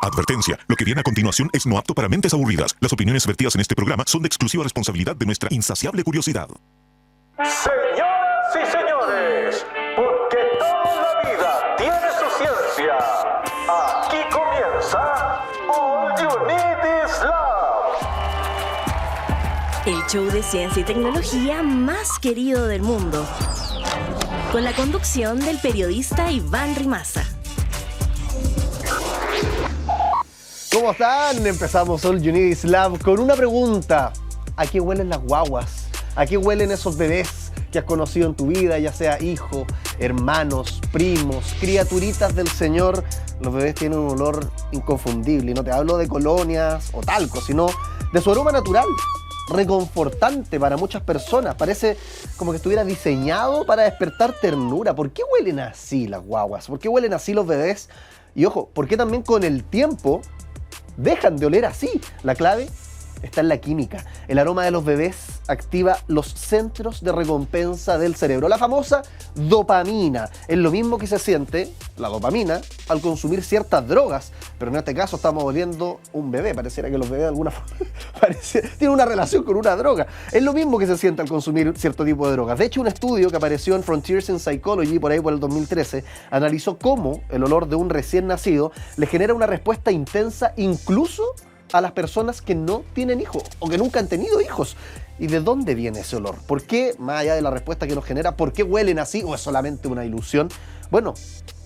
Advertencia, lo que viene a continuación es no apto para mentes aburridas. Las opiniones vertidas en este programa son de exclusiva responsabilidad de nuestra insaciable curiosidad. Señoras y señores, porque toda la vida tiene su ciencia, aquí comienza All You Need Is Love. El show de ciencia y tecnología más querido del mundo. Con la conducción del periodista Iván Rimaza. ¿Cómo están? Empezamos All You Need Is Love con una pregunta. ¿A qué huelen las guaguas? ¿A qué huelen esos bebés que has conocido en tu vida, ya sea hijos, hermanos, primos, criaturitas del Señor? Los bebés tienen un olor inconfundible, y no te hablo de colonias o talco, sino de su aroma natural, reconfortante para muchas personas. Parece como que estuviera diseñado para despertar ternura. ¿Por qué huelen así las guaguas? ¿Por qué huelen así los bebés? Y ojo, ¿por qué también con el tiempo dejan de oler así? La clave está en la química. El aroma de los bebés activa los centros de recompensa del cerebro, la famosa dopamina. Es lo mismo que se siente la dopamina al consumir ciertas drogas, pero en este caso estamos oliendo un bebé. Pareciera que los bebés de alguna forma tienen una relación con una droga. Es lo mismo que se siente al consumir cierto tipo de drogas. De hecho, un estudio que apareció en Frontiers in Psychology por ahí por el 2013 analizó cómo el olor de un recién nacido le genera una respuesta intensa incluso a las personas que no tienen hijos o que nunca han tenido hijos. ¿Y de dónde viene ese olor? ¿Por qué, más allá de la respuesta que nos genera, por qué huelen así o es solamente una ilusión? Bueno,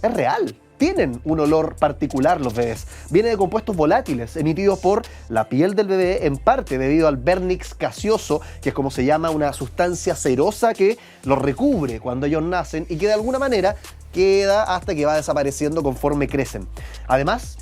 es real. Tienen un olor particular los bebés. Viene de compuestos volátiles emitidos por la piel del bebé, en parte debido al vernix gaseoso, que es como se llama una sustancia cerosa que los recubre cuando ellos nacen y que de alguna manera queda hasta que va desapareciendo conforme crecen. Además,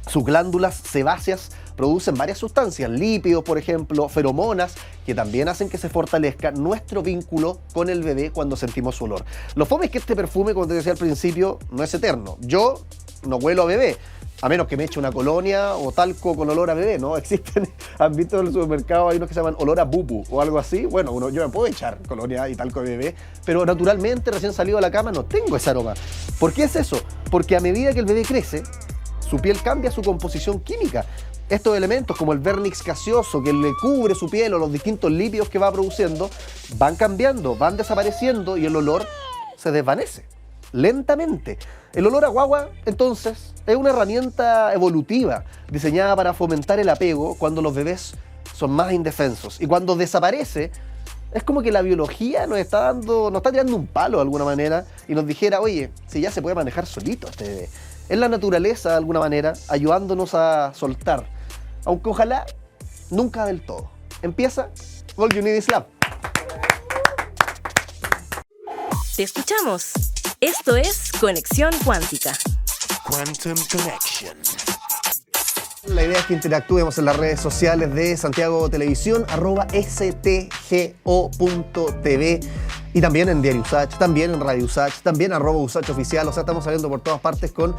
sus glándulas sebáceas producen varias sustancias, lípidos, por ejemplo, feromonas, que también hacen que se fortalezca nuestro vínculo con el bebé cuando sentimos su olor. Lo fome es que este perfume, como te decía al principio, no es eterno. Yo no huelo a bebé, a menos que me eche una colonia o talco con olor a bebé, ¿no? Existen, han visto en el supermercado, hay unos que se llaman olor a bubu o algo así. Bueno, yo me puedo echar colonia y talco de bebé, pero naturalmente, recién salido de la cama, no tengo ese aroma. ¿Por qué es eso? Porque a medida que el bebé crece, su piel cambia su composición química. Estos elementos, como el vernix gaseoso que le cubre su piel o los distintos lípidos que va produciendo, van cambiando, van desapareciendo y el olor se desvanece lentamente. El olor a guagua, entonces, es una herramienta evolutiva diseñada para fomentar el apego cuando los bebés son más indefensos. Y cuando desaparece, es como que la biología nos está tirando un palo de alguna manera y nos dijera, oye, si ya se puede manejar solito este bebé. Es la naturaleza, de alguna manera, ayudándonos a soltar. Aunque ojalá nunca del todo. Empieza All You Need Is Love. Te escuchamos. Esto es Conexión Cuántica. Quantum Connection. La idea es que interactuemos en las redes sociales de Santiago Televisión, @stgo.tv. Y también en Diario Usach, también en Radio Usach, también @Usach Oficial. O sea, estamos saliendo por todas partes con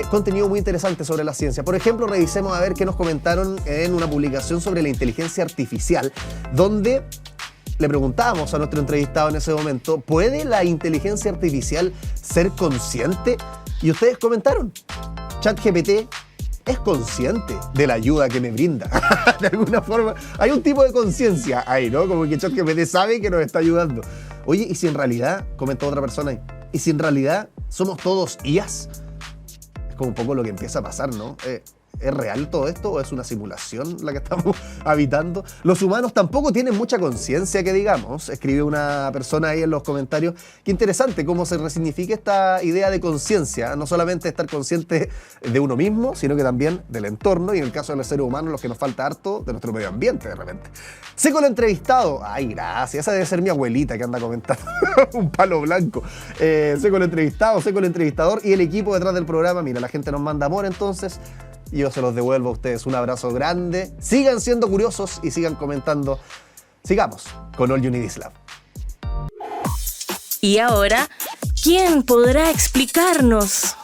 contenido muy interesante sobre la ciencia. Por ejemplo, revisemos a ver qué nos comentaron en una publicación sobre la inteligencia artificial, donde le preguntábamos a nuestro entrevistado en ese momento, ¿puede la inteligencia artificial ser consciente? Y ustedes comentaron, ChatGPT es consciente de la ayuda que me brinda. De alguna forma, hay un tipo de conciencia ahí, ¿no? Como que ChatGPT sabe que nos está ayudando. Oye, ¿y si en realidad, comentó otra persona ahí, y si en realidad somos todos IAs? Es como un poco lo que empieza a pasar, ¿no? ¿Es real todo esto o es una simulación la que estamos habitando? Los humanos tampoco tienen mucha conciencia, que digamos, escribió una persona ahí en los comentarios. Qué interesante cómo se resignifica esta idea de conciencia, no solamente estar consciente de uno mismo, sino que también del entorno, y en el caso de los seres humanos, los que nos falta harto de nuestro medio ambiente de repente. Seco el entrevistado. Ay, gracias, esa debe ser mi abuelita que anda comentando. Un palo blanco. Seco el entrevistado, Seco el entrevistador y el equipo detrás del programa. Mira, la gente nos manda amor, entonces y yo se los devuelvo a ustedes. Un abrazo grande. Sigan siendo curiosos y sigan comentando. Sigamos con All You Need Is Love. Y ahora, ¿quién podrá explicarnos?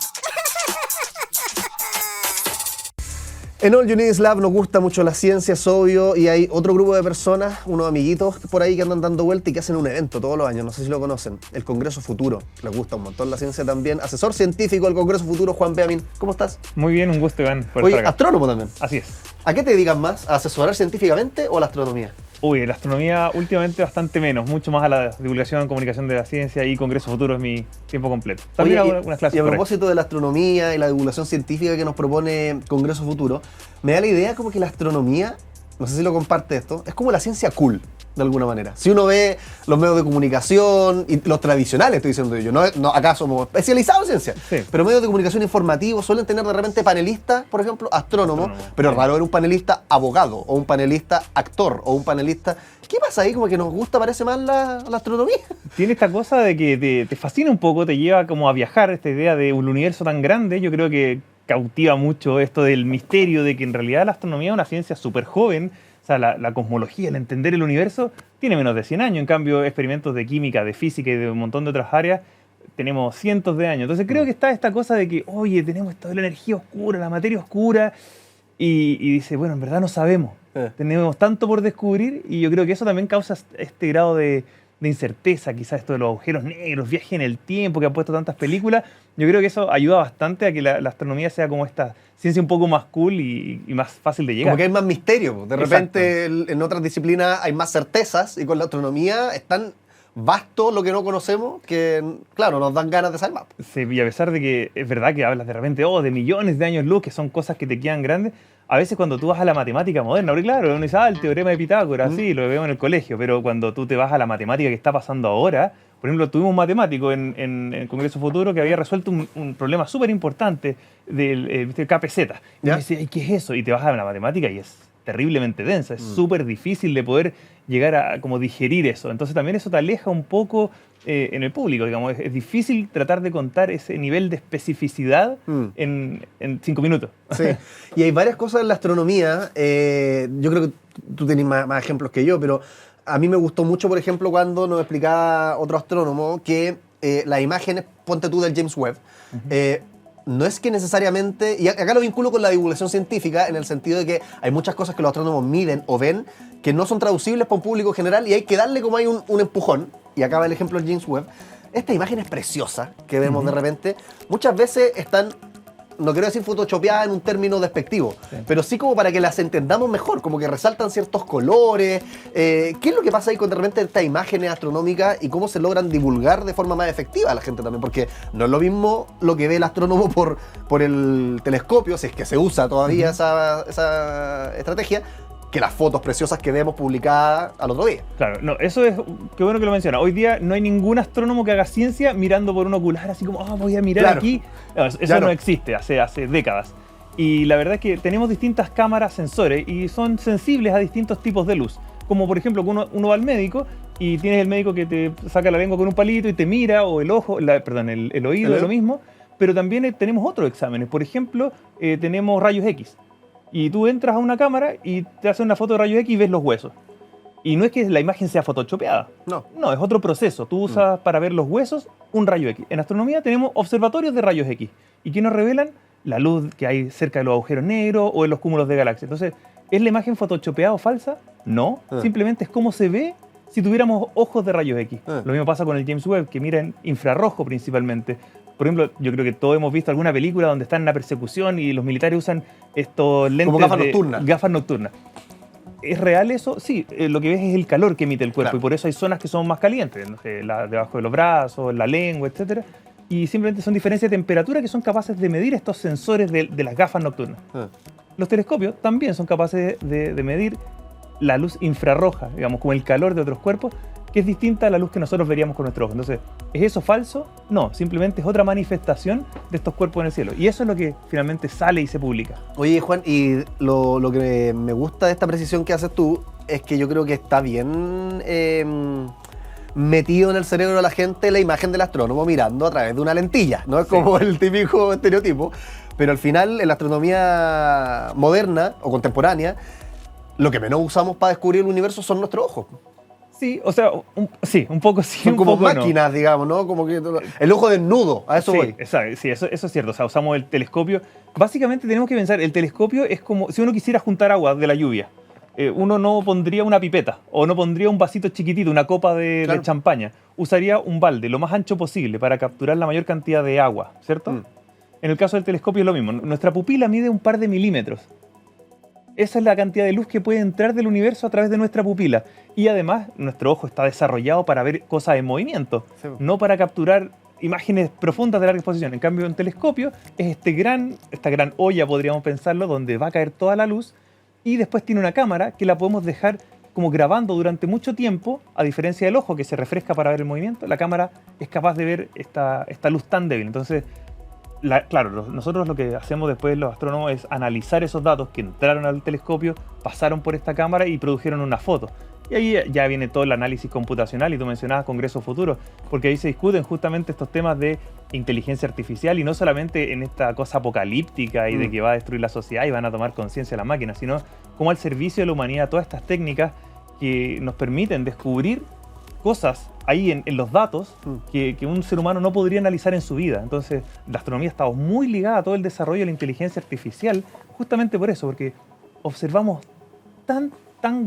En All You Need Is Love nos gusta mucho la ciencia, es obvio, y hay otro grupo de personas, unos amiguitos por ahí que andan dando vuelta y que hacen un evento todos los años, no sé si lo conocen, el Congreso Futuro. Les gusta un montón la ciencia también. Asesor científico del Congreso Futuro, Juan Beamin. ¿Cómo estás? Muy bien, un gusto, Iván, por Oye, estar acá. astrónomo también. Así es. ¿A qué te dedicas más? ¿A asesorar científicamente o a la astronomía? Uy, la astronomía últimamente bastante menos, mucho más a la divulgación, comunicación de la ciencia y Congreso Futuro es mi tiempo completo. También Oye, hago unas clases y a por ahí. propósito de la astronomía y la divulgación científica que nos propone Congreso Futuro, me da la idea como que la astronomía, no sé si lo comparte esto, es como la ciencia cool, de alguna manera. Si uno ve los medios de comunicación, y los tradicionales estoy diciendo yo, no acá somos especializados en ciencia, Sí. pero medios de comunicación informativos suelen tener de repente panelistas, por ejemplo, astrónomos, pero es raro ver un panelista abogado, o un panelista actor, o un panelista... ¿Qué pasa ahí? Como que nos gusta, parece más la astronomía. Tiene esta cosa de que te fascina un poco, te lleva como a viajar, esta idea de un universo tan grande. Yo creo que cautiva mucho esto del misterio de que en realidad la astronomía es una ciencia súper joven. O sea, la cosmología, el entender el universo, tiene menos de 100 años. En cambio, experimentos de química, de física y de un montón de otras áreas, tenemos cientos de años. Entonces creo que está esta cosa de que, oye, tenemos esto de la energía oscura, la materia oscura, y dice, bueno, en verdad no sabemos. Tenemos tanto por descubrir y yo creo que eso también causa este grado de incerteza, quizás esto de los agujeros negros, viaje en el tiempo que han puesto tantas películas. Yo creo que eso ayuda bastante a que la astronomía sea como esta ciencia un poco más cool y más fácil de llegar. Como que hay más misterio. Po. De repente en otras disciplinas hay más certezas y con la astronomía es tan vasto lo que no conocemos que, claro, nos dan ganas de saber más. Sí, y a pesar de que es verdad que hablas de repente de millones de años luz, que son cosas que te quedan grandes, a veces cuando tú vas a la matemática moderna, porque claro, uno dice, el teorema de Pitágoras, sí, lo veo en el colegio, pero cuando tú te vas a la matemática que está pasando ahora, por ejemplo, tuvimos un matemático en el Congreso Futuro que había resuelto un problema súper importante del KPZ. Y me dice, ¿qué es eso? Y te vas a la matemática y es terriblemente densa, es súper difícil de poder llegar a como digerir eso. Entonces también eso te aleja un poco en el público, digamos. Es difícil tratar de contar ese nivel de especificidad en 5 minutos. Sí, y hay varias cosas en la astronomía. Yo creo que tú tenés más ejemplos que yo, pero a mí me gustó mucho, por ejemplo, cuando nos explicaba otro astrónomo que las imágenes, ponte tú del James Webb, no es que necesariamente, y acá lo vinculo con la divulgación científica en el sentido de que hay muchas cosas que los astrónomos miden o ven que no son traducibles para un público general y hay que darle como hay un empujón, y acá va el ejemplo del James Webb. Estas imágenes preciosas que vemos de repente, muchas veces están, no quiero decir photoshopeadas en un término despectivo, pero sí como para que las entendamos mejor, como que resaltan ciertos colores. ¿Qué es lo que pasa ahí con de repente estas imágenes astronómicas y cómo se logran divulgar de forma más efectiva a la gente también? Porque no es lo mismo lo que ve el astrónomo por el telescopio, si es que se usa todavía esa estrategia, que las fotos preciosas que vemos publicadas al otro día. Claro, no, eso es, qué bueno que lo menciona. Hoy día no hay ningún astrónomo que haga ciencia mirando por un ocular, así como, voy a mirar aquí. No, eso no existe hace décadas. Y la verdad es que tenemos distintas cámaras, sensores, y son sensibles a distintos tipos de luz. Como por ejemplo, uno va al médico y tienes el médico que te saca la lengua con un palito y te mira, o el ojo, el oído, es lo mismo. Pero también tenemos otros exámenes. Por ejemplo, tenemos rayos X. Y tú entras a una cámara y te hacen una foto de rayos X y ves los huesos. Y no es que la imagen sea photoshopeada. No, es otro proceso. Tú usas para ver los huesos un rayo X. En astronomía tenemos observatorios de rayos X. ¿Y qué nos revelan? La luz que hay cerca de los agujeros negros o en los cúmulos de galaxias. Entonces, ¿es la imagen photoshopeada o falsa? No. Simplemente es cómo se ve si tuviéramos ojos de rayos X. Lo mismo pasa con el James Webb, que mira en infrarrojo principalmente. Por ejemplo, yo creo que todos hemos visto alguna película donde están en una persecución y los militares usan estos lentes como gafas nocturnas. ¿Es real eso? Sí, lo que ves es el calor que emite el cuerpo, y por eso hay zonas que son más calientes, no sé, debajo de los brazos, la lengua, etc. Y simplemente son diferencias de temperatura que son capaces de medir estos sensores de las gafas nocturnas. Los telescopios también son capaces de medir la luz infrarroja, digamos, como el calor de otros cuerpos, que es distinta a la luz que nosotros veríamos con nuestros ojos. Entonces, ¿es eso falso? No, simplemente es otra manifestación de estos cuerpos en el cielo. Y eso es lo que finalmente sale y se publica. Oye, Juan, y lo que me gusta de esta precisión que haces tú es que yo creo que está bien metido en el cerebro de la gente la imagen del astrónomo mirando a través de una lentilla. No es como el típico estereotipo, pero al final en la astronomía moderna o contemporánea, lo que menos usamos para descubrir el universo son nuestros ojos. Sí, o sea, un poco sí, Son un como poco máquinas, digamos, ¿no? Como que el ojo desnudo, a eso sí, voy. sí, eso es cierto. O sea, usamos el telescopio. Básicamente tenemos que pensar, el telescopio es como si uno quisiera juntar agua de la lluvia. Uno no pondría una pipeta o no pondría un vasito chiquitito, una copa de champaña. Usaría un balde lo más ancho posible para capturar la mayor cantidad de agua, ¿cierto? En el caso del telescopio es lo mismo. Nuestra pupila mide un par de milímetros. Esa es la cantidad de luz que puede entrar del universo a través de nuestra pupila. Y además, nuestro ojo está desarrollado para ver cosas en movimiento, no para capturar imágenes profundas de larga exposición. En cambio, un telescopio es esta gran olla, podríamos pensarlo, donde va a caer toda la luz y después tiene una cámara que la podemos dejar como grabando durante mucho tiempo, a diferencia del ojo que se refresca para ver el movimiento. La cámara es capaz de ver esta luz tan débil. Entonces, claro, nosotros lo que hacemos después los astrónomos es analizar esos datos que entraron al telescopio, pasaron por esta cámara y produjeron una foto. Y ahí ya viene todo el análisis computacional y tú mencionabas Congreso Futuro, porque ahí se discuten justamente estos temas de inteligencia artificial y no solamente en esta cosa apocalíptica y de que va a destruir la sociedad y van a tomar conciencia las máquinas, sino como al servicio de la humanidad todas estas técnicas que nos permiten descubrir cosas ahí en los datos que un ser humano no podría analizar en su vida. Entonces, la astronomía está muy ligada a todo el desarrollo de la inteligencia artificial, justamente por eso, porque observamos tan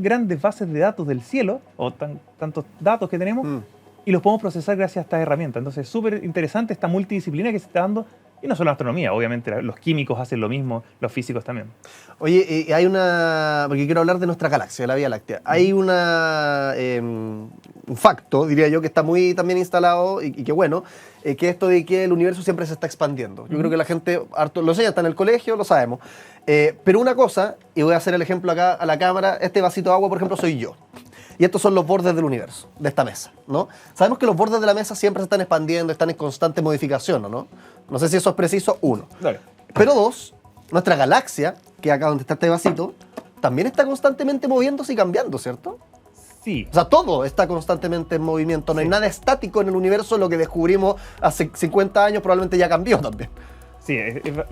grandes bases de datos del cielo, o tantos datos que tenemos, y los podemos procesar gracias a estas herramientas. Entonces, es súper interesante esta multidisciplina que se está dando, y no solo la astronomía, obviamente los químicos hacen lo mismo, los físicos también. Oye, hay porque quiero hablar de nuestra galaxia, de la Vía Láctea. Hay un facto, diría yo, que está muy también instalado y que bueno, que esto de que el universo siempre se está expandiendo. Yo creo que la gente lo sé, está en el colegio, lo sabemos. Pero una cosa, y voy a hacer el ejemplo acá a la cámara, este vasito de agua, por ejemplo, soy yo. Y estos son los bordes del universo, de esta mesa, ¿no? Sabemos que los bordes de la mesa siempre se están expandiendo, están en constante modificación, ¿no? No sé si eso es preciso, uno. Dale. Pero dos, nuestra galaxia, que acá donde está este vasito, también está constantemente moviéndose y cambiando, ¿cierto? Sí. O sea, todo está constantemente en movimiento, no hay nada estático en el universo, lo que descubrimos hace 50 años probablemente ya cambió también. Sí,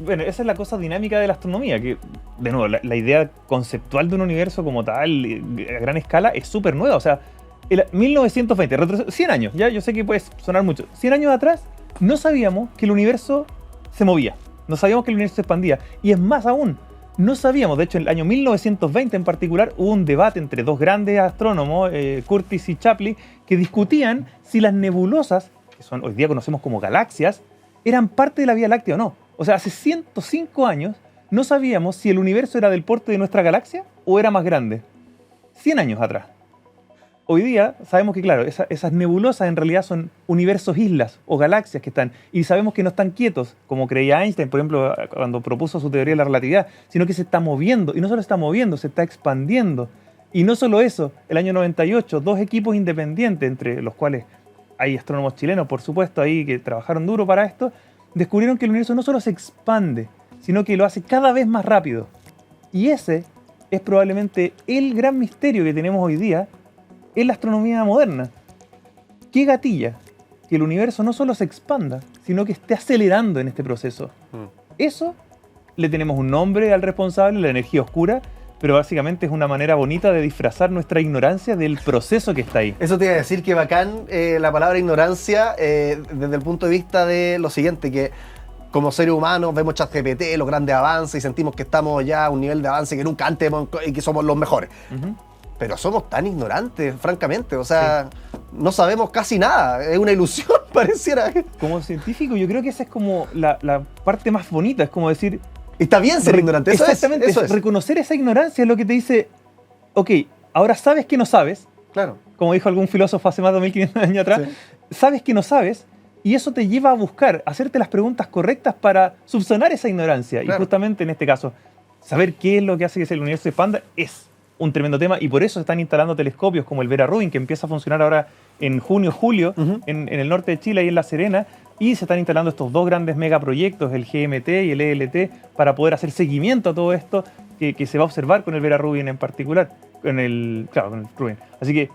bueno, esa es la cosa dinámica de la astronomía, que, de nuevo, la idea conceptual de un universo como tal, a gran escala, es súper nueva. O sea, 1920, 100 años, ya yo sé que puede sonar mucho. 100 años atrás no sabíamos que el universo se movía, no sabíamos que el universo se expandía. Y es más aún, no sabíamos, de hecho, en el año 1920 en particular, hubo un debate entre dos grandes astrónomos, Curtis y Shapley, que discutían si las nebulosas, que hoy día conocemos como galaxias, eran parte de la Vía Láctea o no. O sea, hace 105 años no sabíamos si el universo era del porte de nuestra galaxia o era más grande. 100 años atrás. Hoy día sabemos que, claro, esas nebulosas en realidad son universos islas o galaxias que están, y sabemos que no están quietos, como creía Einstein, por ejemplo, cuando propuso su teoría de la relatividad, sino que se está moviendo, y no solo está moviendo, se está expandiendo. Y no solo eso, el año 98, dos equipos independientes, entre los cuales hay astrónomos chilenos, por supuesto, ahí que trabajaron duro para esto, descubrieron que el universo no solo se expande, sino que lo hace cada vez más rápido. Y ese es probablemente el gran misterio que tenemos hoy día en la astronomía moderna. ¿Qué gatilla? Que el universo no solo se expanda, sino que esté acelerando en este proceso. Eso le tenemos un nombre al responsable, la energía oscura, pero básicamente es una manera bonita de disfrazar nuestra ignorancia del proceso que está ahí. Eso te iba a decir que bacán la palabra ignorancia desde el punto de vista de lo siguiente, que como seres humanos vemos ChatGPT, los grandes avances y sentimos que estamos ya a un nivel de avance que nunca antes y que somos los mejores. Pero somos tan ignorantes, francamente, o sea, no sabemos casi nada, es una ilusión, pareciera. Como científico yo creo que esa es como la parte más bonita, es como decir... Está bien ser ignorante, eso exactamente, eso es. Reconocer esa ignorancia es lo que te dice, ok, ahora sabes que no sabes, claro, como dijo algún filósofo hace más de 2500 años atrás, sabes que no sabes, y eso te lleva a buscar, hacerte las preguntas correctas para subsanar esa ignorancia. Claro. Y justamente en este caso, saber qué es lo que hace que el universo se expanda es un tremendo tema, y por eso se están instalando telescopios como el Vera Rubin, que empieza a funcionar ahora en junio, julio, en el norte de Chile, ahí en La Serena, y se están instalando estos dos grandes megaproyectos, el GMT y el ELT, para poder hacer seguimiento a todo esto que se va a observar con el Vera Rubin en particular, con el Rubin. Así que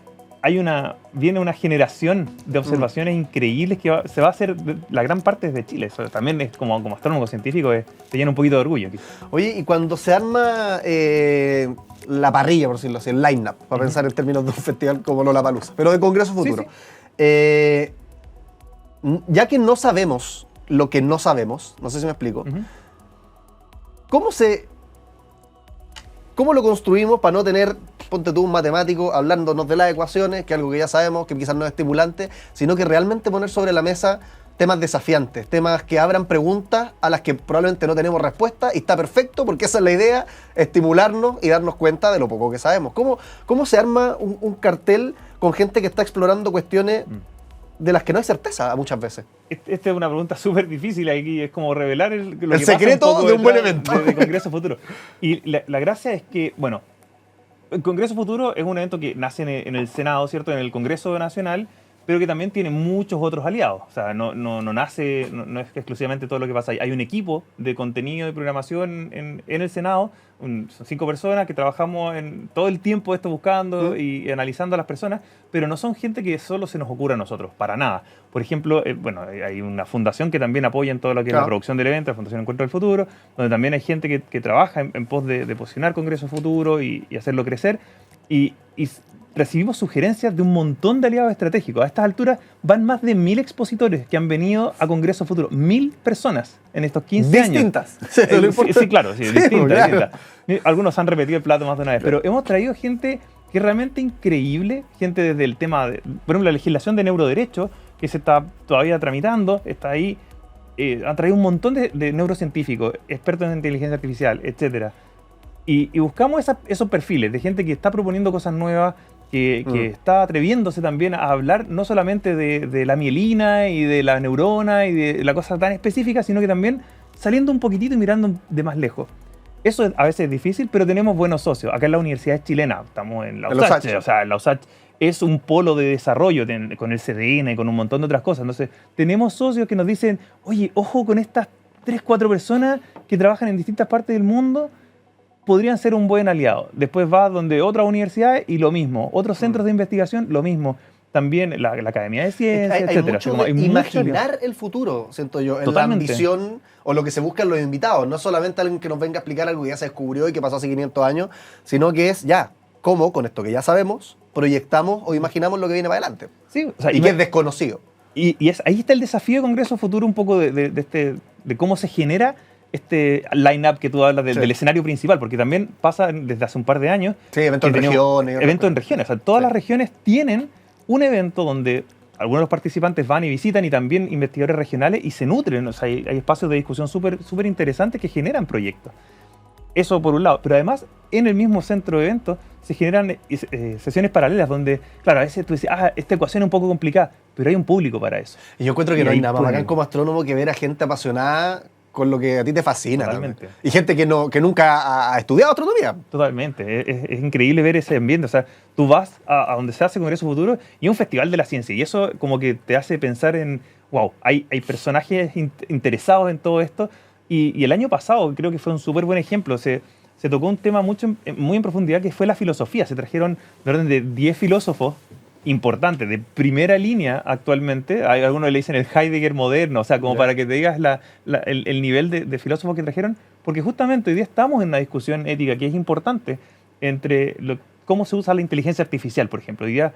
viene una generación de observaciones increíbles que se va a hacer la gran parte desde Chile. Eso también es como astrónomo científico, te llena un poquito de orgullo. Oye, y cuando se arma la parrilla, por decirlo así, el line-up, para pensar en términos de un festival como Lollapalooza, pero de Congreso Futuro, sí. Ya que no sabemos lo que no sabemos, no sé si me explico, ¿cómo lo construimos para no tener, ponte tú, un matemático hablándonos de las ecuaciones, que es algo que ya sabemos, que quizás no es estimulante, sino que realmente poner sobre la mesa temas desafiantes, temas que abran preguntas a las que probablemente no tenemos respuesta, y está perfecto porque esa es la idea, estimularnos y darnos cuenta de lo poco que sabemos. ¿Cómo se arma un cartel con gente que está explorando cuestiones de las que no hay certeza muchas veces? Esta es una pregunta súper difícil, aquí es como revelar el secreto de un buen evento. De Congreso Futuro. Y la gracia es que, bueno, el Congreso Futuro es un evento que nace en el Senado, ¿cierto? En el Congreso Nacional, pero que también tiene muchos otros aliados. O sea, no es exclusivamente todo lo que pasa ahí. Hay un equipo de contenido y programación en el Senado, son 5 personas que trabajamos todo el tiempo buscando y analizando a las personas, pero no son gente que solo se nos ocurra a nosotros, para nada. Por ejemplo, hay una fundación que también apoya en todo lo que es la producción del evento, la Fundación Encuentro del Futuro, donde también hay gente que trabaja en pos de posicionar Congreso Futuro y hacerlo crecer. Y recibimos sugerencias de un montón de aliados estratégicos. A estas alturas van más de 1000 expositores que han venido a Congreso Futuro. 1000 personas en estos 15 años. Distintas. Sí, claro, distintas. Algunos han repetido el plato más de una vez, pero hemos traído gente que es realmente increíble, gente desde el tema de, por ejemplo, la legislación de neuroderecho, que se está todavía tramitando, está ahí. Han traído un montón de neurocientíficos, expertos en inteligencia artificial, etc. Y buscamos esos perfiles de gente que está proponiendo cosas nuevas, que está atreviéndose también a hablar no solamente de la mielina y de la neurona y de la cosa tan específica, sino que también saliendo un poquitito y mirando de más lejos. Eso a veces es difícil, pero tenemos buenos socios. Acá en la Universidad Chilena, estamos en la USACH. O sea, la USACH es un polo de desarrollo con el CDN y con un montón de otras cosas. Entonces, tenemos socios que nos dicen, oye, ojo con estas 3-4 personas que trabajan en distintas partes del mundo, podrían ser un buen aliado. Después va donde otras universidades y lo mismo. Otros centros de investigación, lo mismo. También la Academia de Ciencias, etc. Hay mucho de imaginar el futuro, siento yo, en Totalmente. La ambición o lo que se busca en los invitados. No solamente alguien que nos venga a explicar algo que ya se descubrió y que pasó hace 500 años, sino que es cómo, con esto que ya sabemos, proyectamos o imaginamos lo que viene para adelante. Sí, o sea, y que es desconocido. Y ahí está el desafío de Congreso Futuro, un poco de cómo se genera este line-up que tú hablas del escenario principal, porque también pasa desde hace un par de años. Sí, eventos en regiones. Eventos en regiones. O sea, todas las regiones tienen un evento donde algunos de los participantes van y visitan, y también investigadores regionales, y se nutren. O sea, hay espacios de discusión súper interesantes que generan proyectos. Eso por un lado. Pero además, en el mismo centro de eventos se generan sesiones paralelas donde, claro, a veces tú dices, esta ecuación es un poco complicada, pero hay un público para eso. Y yo encuentro que no hay nada más bacán como astrónomo que ver a gente apasionada con lo que a ti te fascina. Totalmente. Y gente que nunca ha estudiado astronomía. Totalmente. Es increíble ver ese ambiente. O sea, tú vas a donde se hace Congreso Futuro y es un festival de la ciencia. Y eso como que te hace pensar en, wow, hay personajes interesados en todo esto. Y el año pasado creo que fue un súper buen ejemplo. Se tocó un tema muy en profundidad, que fue la filosofía. Se trajeron de orden de 10 filósofos importante, de primera línea actualmente. Hay algunos que le dicen el Heidegger moderno, o sea, como para que te digas el nivel de filósofos que trajeron, porque justamente hoy día estamos en una discusión ética que es importante entre cómo se usa la inteligencia artificial, por ejemplo. Hoy día,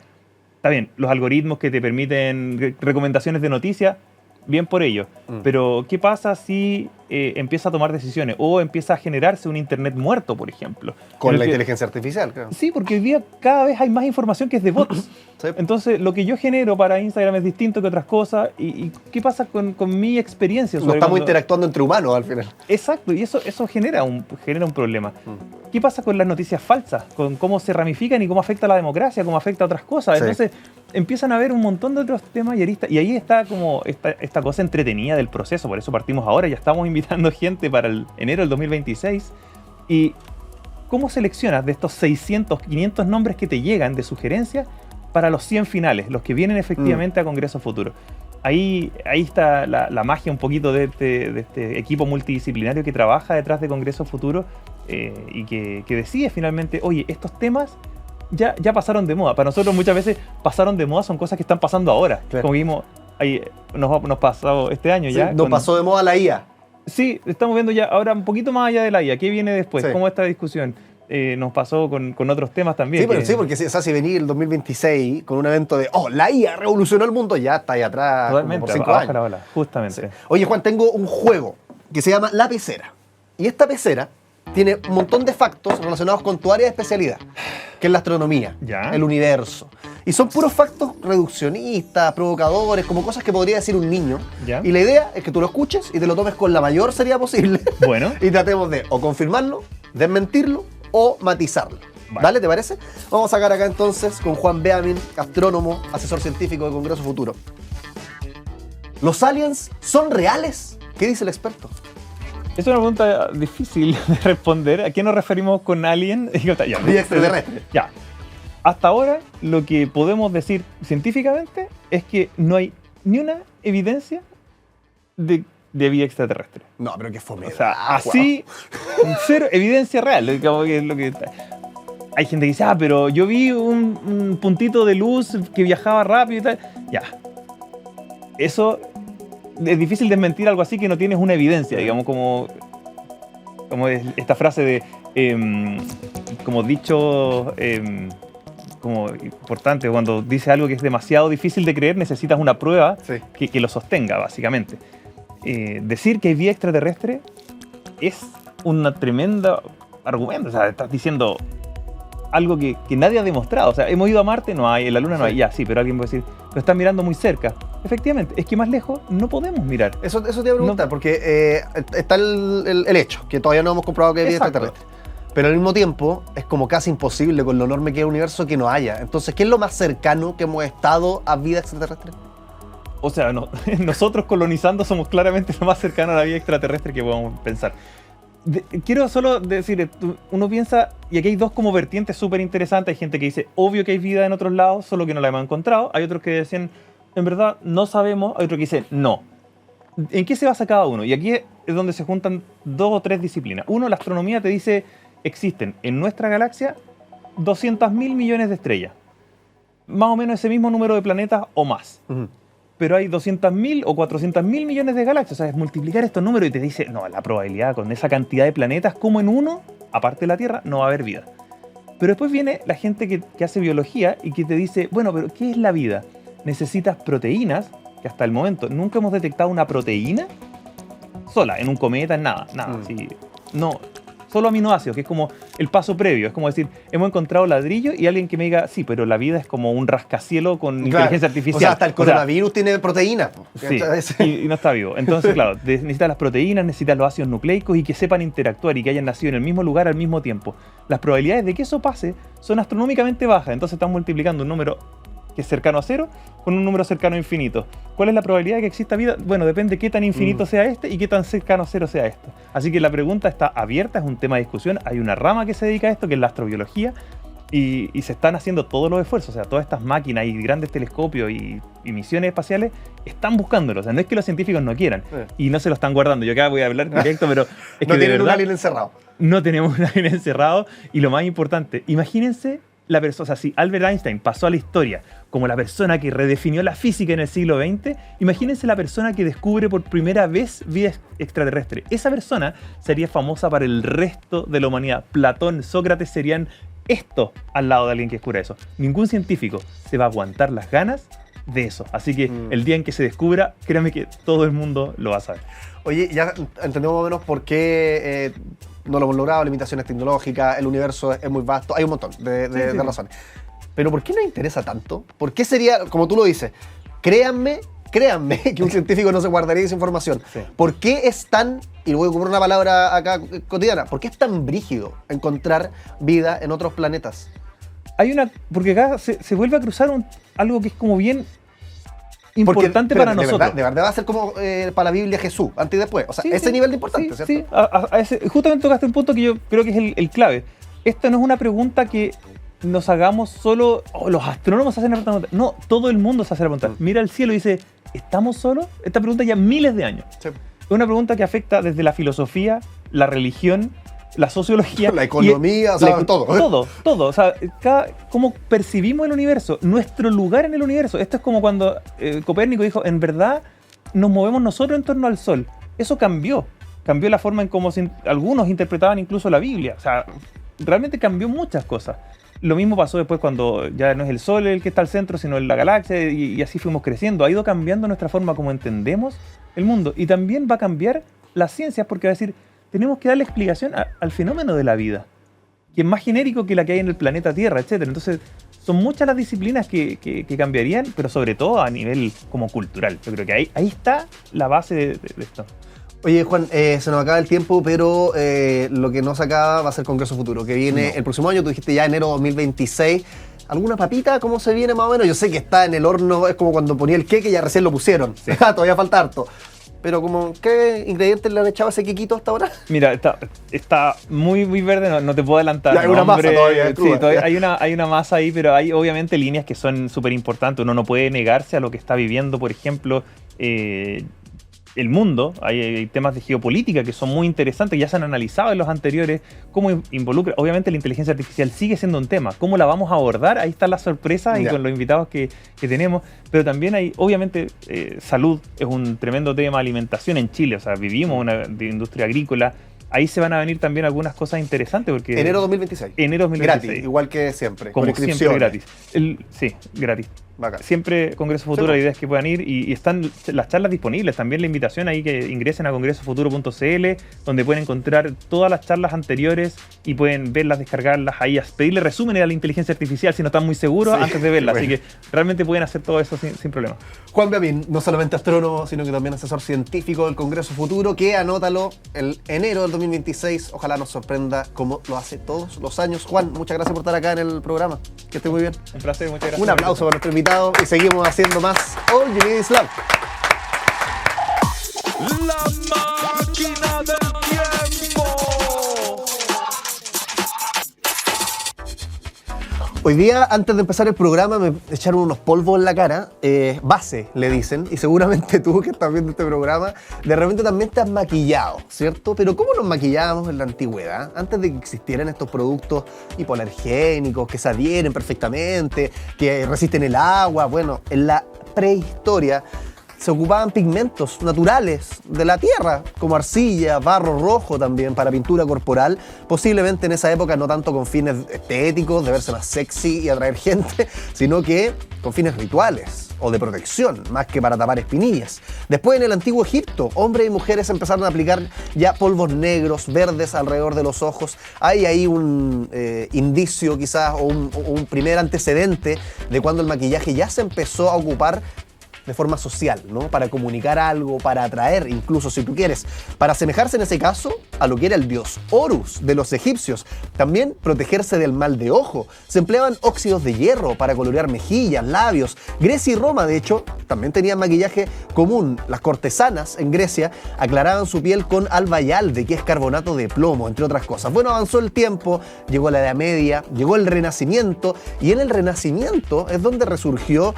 está bien, los algoritmos que te permiten recomendaciones de noticias, bien por ello, pero ¿qué pasa si empieza a tomar decisiones o empieza a generarse un internet muerto, por ejemplo? Con la inteligencia artificial, claro. Sí, porque hoy día cada vez hay más información que es de bots. Sí. Entonces, lo que yo genero para Instagram es distinto que otras cosas. ¿Y qué pasa con mi experiencia? No estamos interactuando entre humanos al final. Exacto, y eso genera un problema. ¿Qué pasa con las noticias falsas? Con cómo se ramifican y cómo afecta a la democracia, cómo afecta a otras cosas. Sí. Entonces, empiezan a haber un montón de otros temas y aristas. Y ahí está como esta cosa entretenida del proceso. Por eso partimos ahora. Ya estamos invitando gente para el enero del 2026. ¿Y cómo seleccionas de estos 600, 500 nombres que te llegan de sugerencias para los 100 finales, los que vienen efectivamente a Congreso Futuro? Ahí está la magia un poquito de este equipo multidisciplinario que trabaja detrás de Congreso Futuro y que decide finalmente, oye, estos temas ya pasaron de moda. Para nosotros muchas veces pasaron de moda, son cosas que están pasando ahora. Claro. Como vimos, ahí nos pasó este año ya. Nos pasó de moda la IA. Sí, estamos viendo ya ahora un poquito más allá de la IA. ¿Qué viene después? Sí. ¿Cómo esta discusión? Nos pasó con otros temas también. Sí, pero sí, porque si venir el 2026 con un evento de la IA revolucionó el mundo, ya está ahí atrás. Totalmente, como por 5 abajo años. la ola, justamente. Sí. Oye, Juan, tengo un juego que se llama La Pecera. Y esta pecera tiene un montón de factos relacionados con tu área de especialidad, que es la astronomía, Ya. el universo. Y son puros factos reduccionistas, provocadores, como cosas que podría decir un niño. Ya. Y la idea es que tú lo escuches y te lo tomes con la mayor seriedad posible. Bueno. Y tratemos de o confirmarlo, desmentirlo o matizarlo. Vale. ¿Vale? ¿Te parece? Vamos a sacar acá entonces con Juan Beamin, astrónomo, asesor científico de Congreso Futuro. ¿Los aliens son reales? ¿Qué dice el experto? Es una pregunta difícil de responder. ¿A qué nos referimos con alien? Ya, Vida extraterrestre. Ya. Hasta ahora, lo que podemos decir científicamente es que no hay ni una evidencia de vida extraterrestre. No, pero qué fome. O sea, así, cero evidencia real. Como que es lo que hay gente que dice, pero yo vi un puntito de luz que viajaba rápido y tal. Ya. Eso es difícil desmentir algo así que no tienes una evidencia, digamos, como es esta frase de, como dicho, como importante, cuando dice algo que es demasiado difícil de creer, necesitas una prueba Sí. que lo sostenga, básicamente. Decir que hay vida extraterrestre es una tremenda argumento. O sea, estás diciendo algo que nadie ha demostrado. O sea, hemos ido a Marte, no hay, en la Luna no hay, ya, sí, pero alguien puede decir, lo están mirando muy cerca. Efectivamente, es que más lejos no podemos mirar. Eso te iba a preguntar, No. porque está el hecho, que todavía no hemos comprobado que hay vida Exacto. extraterrestre. Pero al mismo tiempo, es como casi imposible con lo enorme que es el universo que no haya. Entonces, ¿qué es lo más cercano que hemos estado a vida extraterrestre? O sea, nosotros colonizando somos claramente lo más cercano a la vida extraterrestre que podemos pensar. Quiero solo decir, uno piensa, y aquí hay dos como vertientes súper interesantes. Hay gente que dice, obvio que hay vida en otros lados, solo que no la hemos encontrado. Hay otros que decían, en verdad, no sabemos. Hay otros que dicen, no. ¿En qué se basa cada uno? Y aquí es donde se juntan dos o tres disciplinas. Uno, la astronomía te dice, existen en nuestra galaxia 200.000 millones de estrellas. Más o menos ese mismo número de planetas o más. Pero hay 200.000 o 400.000 millones de galaxias. O sea, es multiplicar estos números y te dice, no, la probabilidad con esa cantidad de planetas, como en uno, aparte de la Tierra, no va a haber vida. Pero después viene la gente que hace biología y que te dice, bueno, pero ¿qué es la vida? Necesitas proteínas, que hasta el momento nunca hemos detectado una proteína sola, en un cometa, en nada. Sí, no, solo aminoácidos, que es como el paso previo. Es como decir, hemos encontrado ladrillo y alguien que me diga, sí, pero la vida es como un rascacielos con inteligencia artificial. O sea, hasta el coronavirus tiene proteínas. Sí, y no está vivo. Entonces, claro, necesitas las proteínas, necesitas los ácidos nucleicos y que sepan interactuar y que hayan nacido en el mismo lugar al mismo tiempo. Las probabilidades de que eso pase son astronómicamente bajas. Entonces están multiplicando un número que es cercano a cero con un número cercano a infinito. ¿Cuál es la probabilidad de que exista vida? Bueno, depende qué tan infinito sea este y qué tan cercano a cero sea esto. Así que la pregunta está abierta, es un tema de discusión. Hay una rama que se dedica a esto, que es la astrobiología, y se están haciendo todos los esfuerzos. O sea, todas estas máquinas y grandes telescopios y misiones espaciales están buscándolo. O sea, no es que los científicos no quieran y no se lo están guardando. Yo acá voy a hablar directo, pero es no que de tienen un verdad alien encerrado. no tenemos un alien encerrado. Y lo más importante, imagínense la persona, o sea, si Albert Einstein pasó a la historia como la persona que redefinió la física en el siglo XX, imagínense la persona que descubre por primera vez vida extraterrestre. Esa persona sería famosa para el resto de la humanidad. Platón, Sócrates serían esto al lado de alguien que descubra eso. Ningún científico se va a aguantar las ganas de eso. Así que el día en que se descubra, créanme que todo el mundo lo va a saber. Oye, ya entendemos más o menos por qué no lo hemos logrado, limitaciones tecnológicas, el universo es muy vasto, hay un montón de razones. Pero ¿por qué nos interesa tanto? ¿Por qué sería, como tú lo dices, créanme que un científico no se guardaría esa información? Sí. ¿Por qué es tan, y voy a ocupar una palabra acá cotidiana, por qué es tan brígido encontrar vida en otros planetas? Porque acá se vuelve a cruzar algo que es como bien importante para nosotros. De verdad va a ser como para la Biblia Jesús, antes y después. O sea, ese nivel de importancia, ¿cierto? Sí, justamente tocaste un punto que yo creo que es el clave. Esto no es una pregunta que nos hagamos solo, los astrónomos hacen la pregunta. No, todo el mundo se hace la pregunta. Mira al cielo y dice, ¿estamos solos? Esta pregunta ya miles de años. Sí. Es una pregunta que afecta desde la filosofía, la religión, la sociología. La economía, o sea, todo. Todo. O sea, cómo percibimos el universo, nuestro lugar en el universo. Esto es como cuando Copérnico dijo, en verdad nos movemos nosotros en torno al Sol. Eso cambió la forma en cómo algunos interpretaban incluso la Biblia. O sea, realmente cambió muchas cosas. Lo mismo pasó después cuando ya no es el Sol el que está al centro, sino la galaxia, y así fuimos creciendo. Ha ido cambiando nuestra forma como entendemos el mundo. Y también va a cambiar las ciencias, porque va a decir, tenemos que darle explicación al fenómeno de la vida, que es más genérico que la que hay en el planeta Tierra, etc. Entonces, son muchas las disciplinas que cambiarían, pero sobre todo a nivel como cultural. Yo creo que ahí está la base de esto. Oye, Juan, se nos acaba el tiempo, pero lo que no se acaba va a ser Congreso Futuro, que viene el próximo año. Tú dijiste ya enero 2026. ¿Alguna papita? ¿Cómo se viene más o menos? Yo sé que está en el horno, es como cuando ponía el queque y ya recién lo pusieron. Sí. Todavía falta harto. Pero como, ¿qué ingredientes le han echado a ese quequito hasta ahora? Mira, está muy, muy verde, no te puedo adelantar. Ya hay una masa todavía. Sí, todavía hay una masa ahí, pero hay obviamente líneas que son súper importantes. Uno no puede negarse a lo que está viviendo, por ejemplo, el mundo. Hay temas de geopolítica que son muy interesantes, ya se han analizado en los anteriores, cómo involucra. Obviamente la inteligencia artificial sigue siendo un tema. ¿Cómo la vamos a abordar? Ahí están las sorpresas y con los invitados que tenemos. Pero también hay, obviamente, salud es un tremendo tema, alimentación en Chile. O sea, vivimos una industria agrícola. Ahí se van a venir también algunas cosas interesantes. Porque enero 2026. Enero 2026. Gratis, igual que siempre. Como siempre, gratis. Sí, gratis. Bacán. Siempre Congreso Futuro, la idea es que puedan ir y están las charlas disponibles. También la invitación ahí que ingresen a congresofuturo.cl, donde pueden encontrar todas las charlas anteriores y pueden verlas, descargarlas ahí, pedirle resúmenes a la inteligencia artificial si no están muy seguros antes de verlas. Bueno. Así que realmente pueden hacer todo eso sin problema. Juan Beamín, no solamente astrónomo, sino que también asesor científico del Congreso Futuro, que anótalo el enero del 2026. Ojalá nos sorprenda como lo hace todos los años. Juan, muchas gracias por estar acá en el programa. Que esté muy bien. Un placer, muchas gracias. Un aplauso para nuestro invitado. Y seguimos haciendo más All You Need Is Love. La máquina del tiempo. Hoy día, antes de empezar el programa, me echaron unos polvos en la cara, base, le dicen, y seguramente tú que estás viendo este programa, de repente también te has maquillado, ¿cierto? Pero ¿cómo nos maquillábamos en la antigüedad? Antes de que existieran estos productos hipoalergénicos, que se adhieren perfectamente, que resisten el agua, bueno, en la prehistoria se ocupaban pigmentos naturales de la tierra, como arcilla, barro rojo también, para pintura corporal, posiblemente en esa época no tanto con fines estéticos, de verse más sexy y atraer gente, sino que con fines rituales o de protección, más que para tapar espinillas. Después, en el antiguo Egipto, hombres y mujeres empezaron a aplicar ya polvos negros, verdes alrededor de los ojos. Hay ahí un indicio quizás o un primer antecedente de cuando el maquillaje ya se empezó a ocupar de forma social, ¿no? Para comunicar algo, para atraer, incluso si tú quieres, para asemejarse en ese caso a lo que era el dios Horus de los egipcios. También protegerse del mal de ojo. Se empleaban óxidos de hierro para colorear mejillas, labios. Grecia y Roma, de hecho, también tenían maquillaje común. Las cortesanas en Grecia aclaraban su piel con albayalde, que es carbonato de plomo, entre otras cosas. Bueno, avanzó el tiempo, llegó la Edad Media, llegó el Renacimiento, y en el Renacimiento es donde resurgió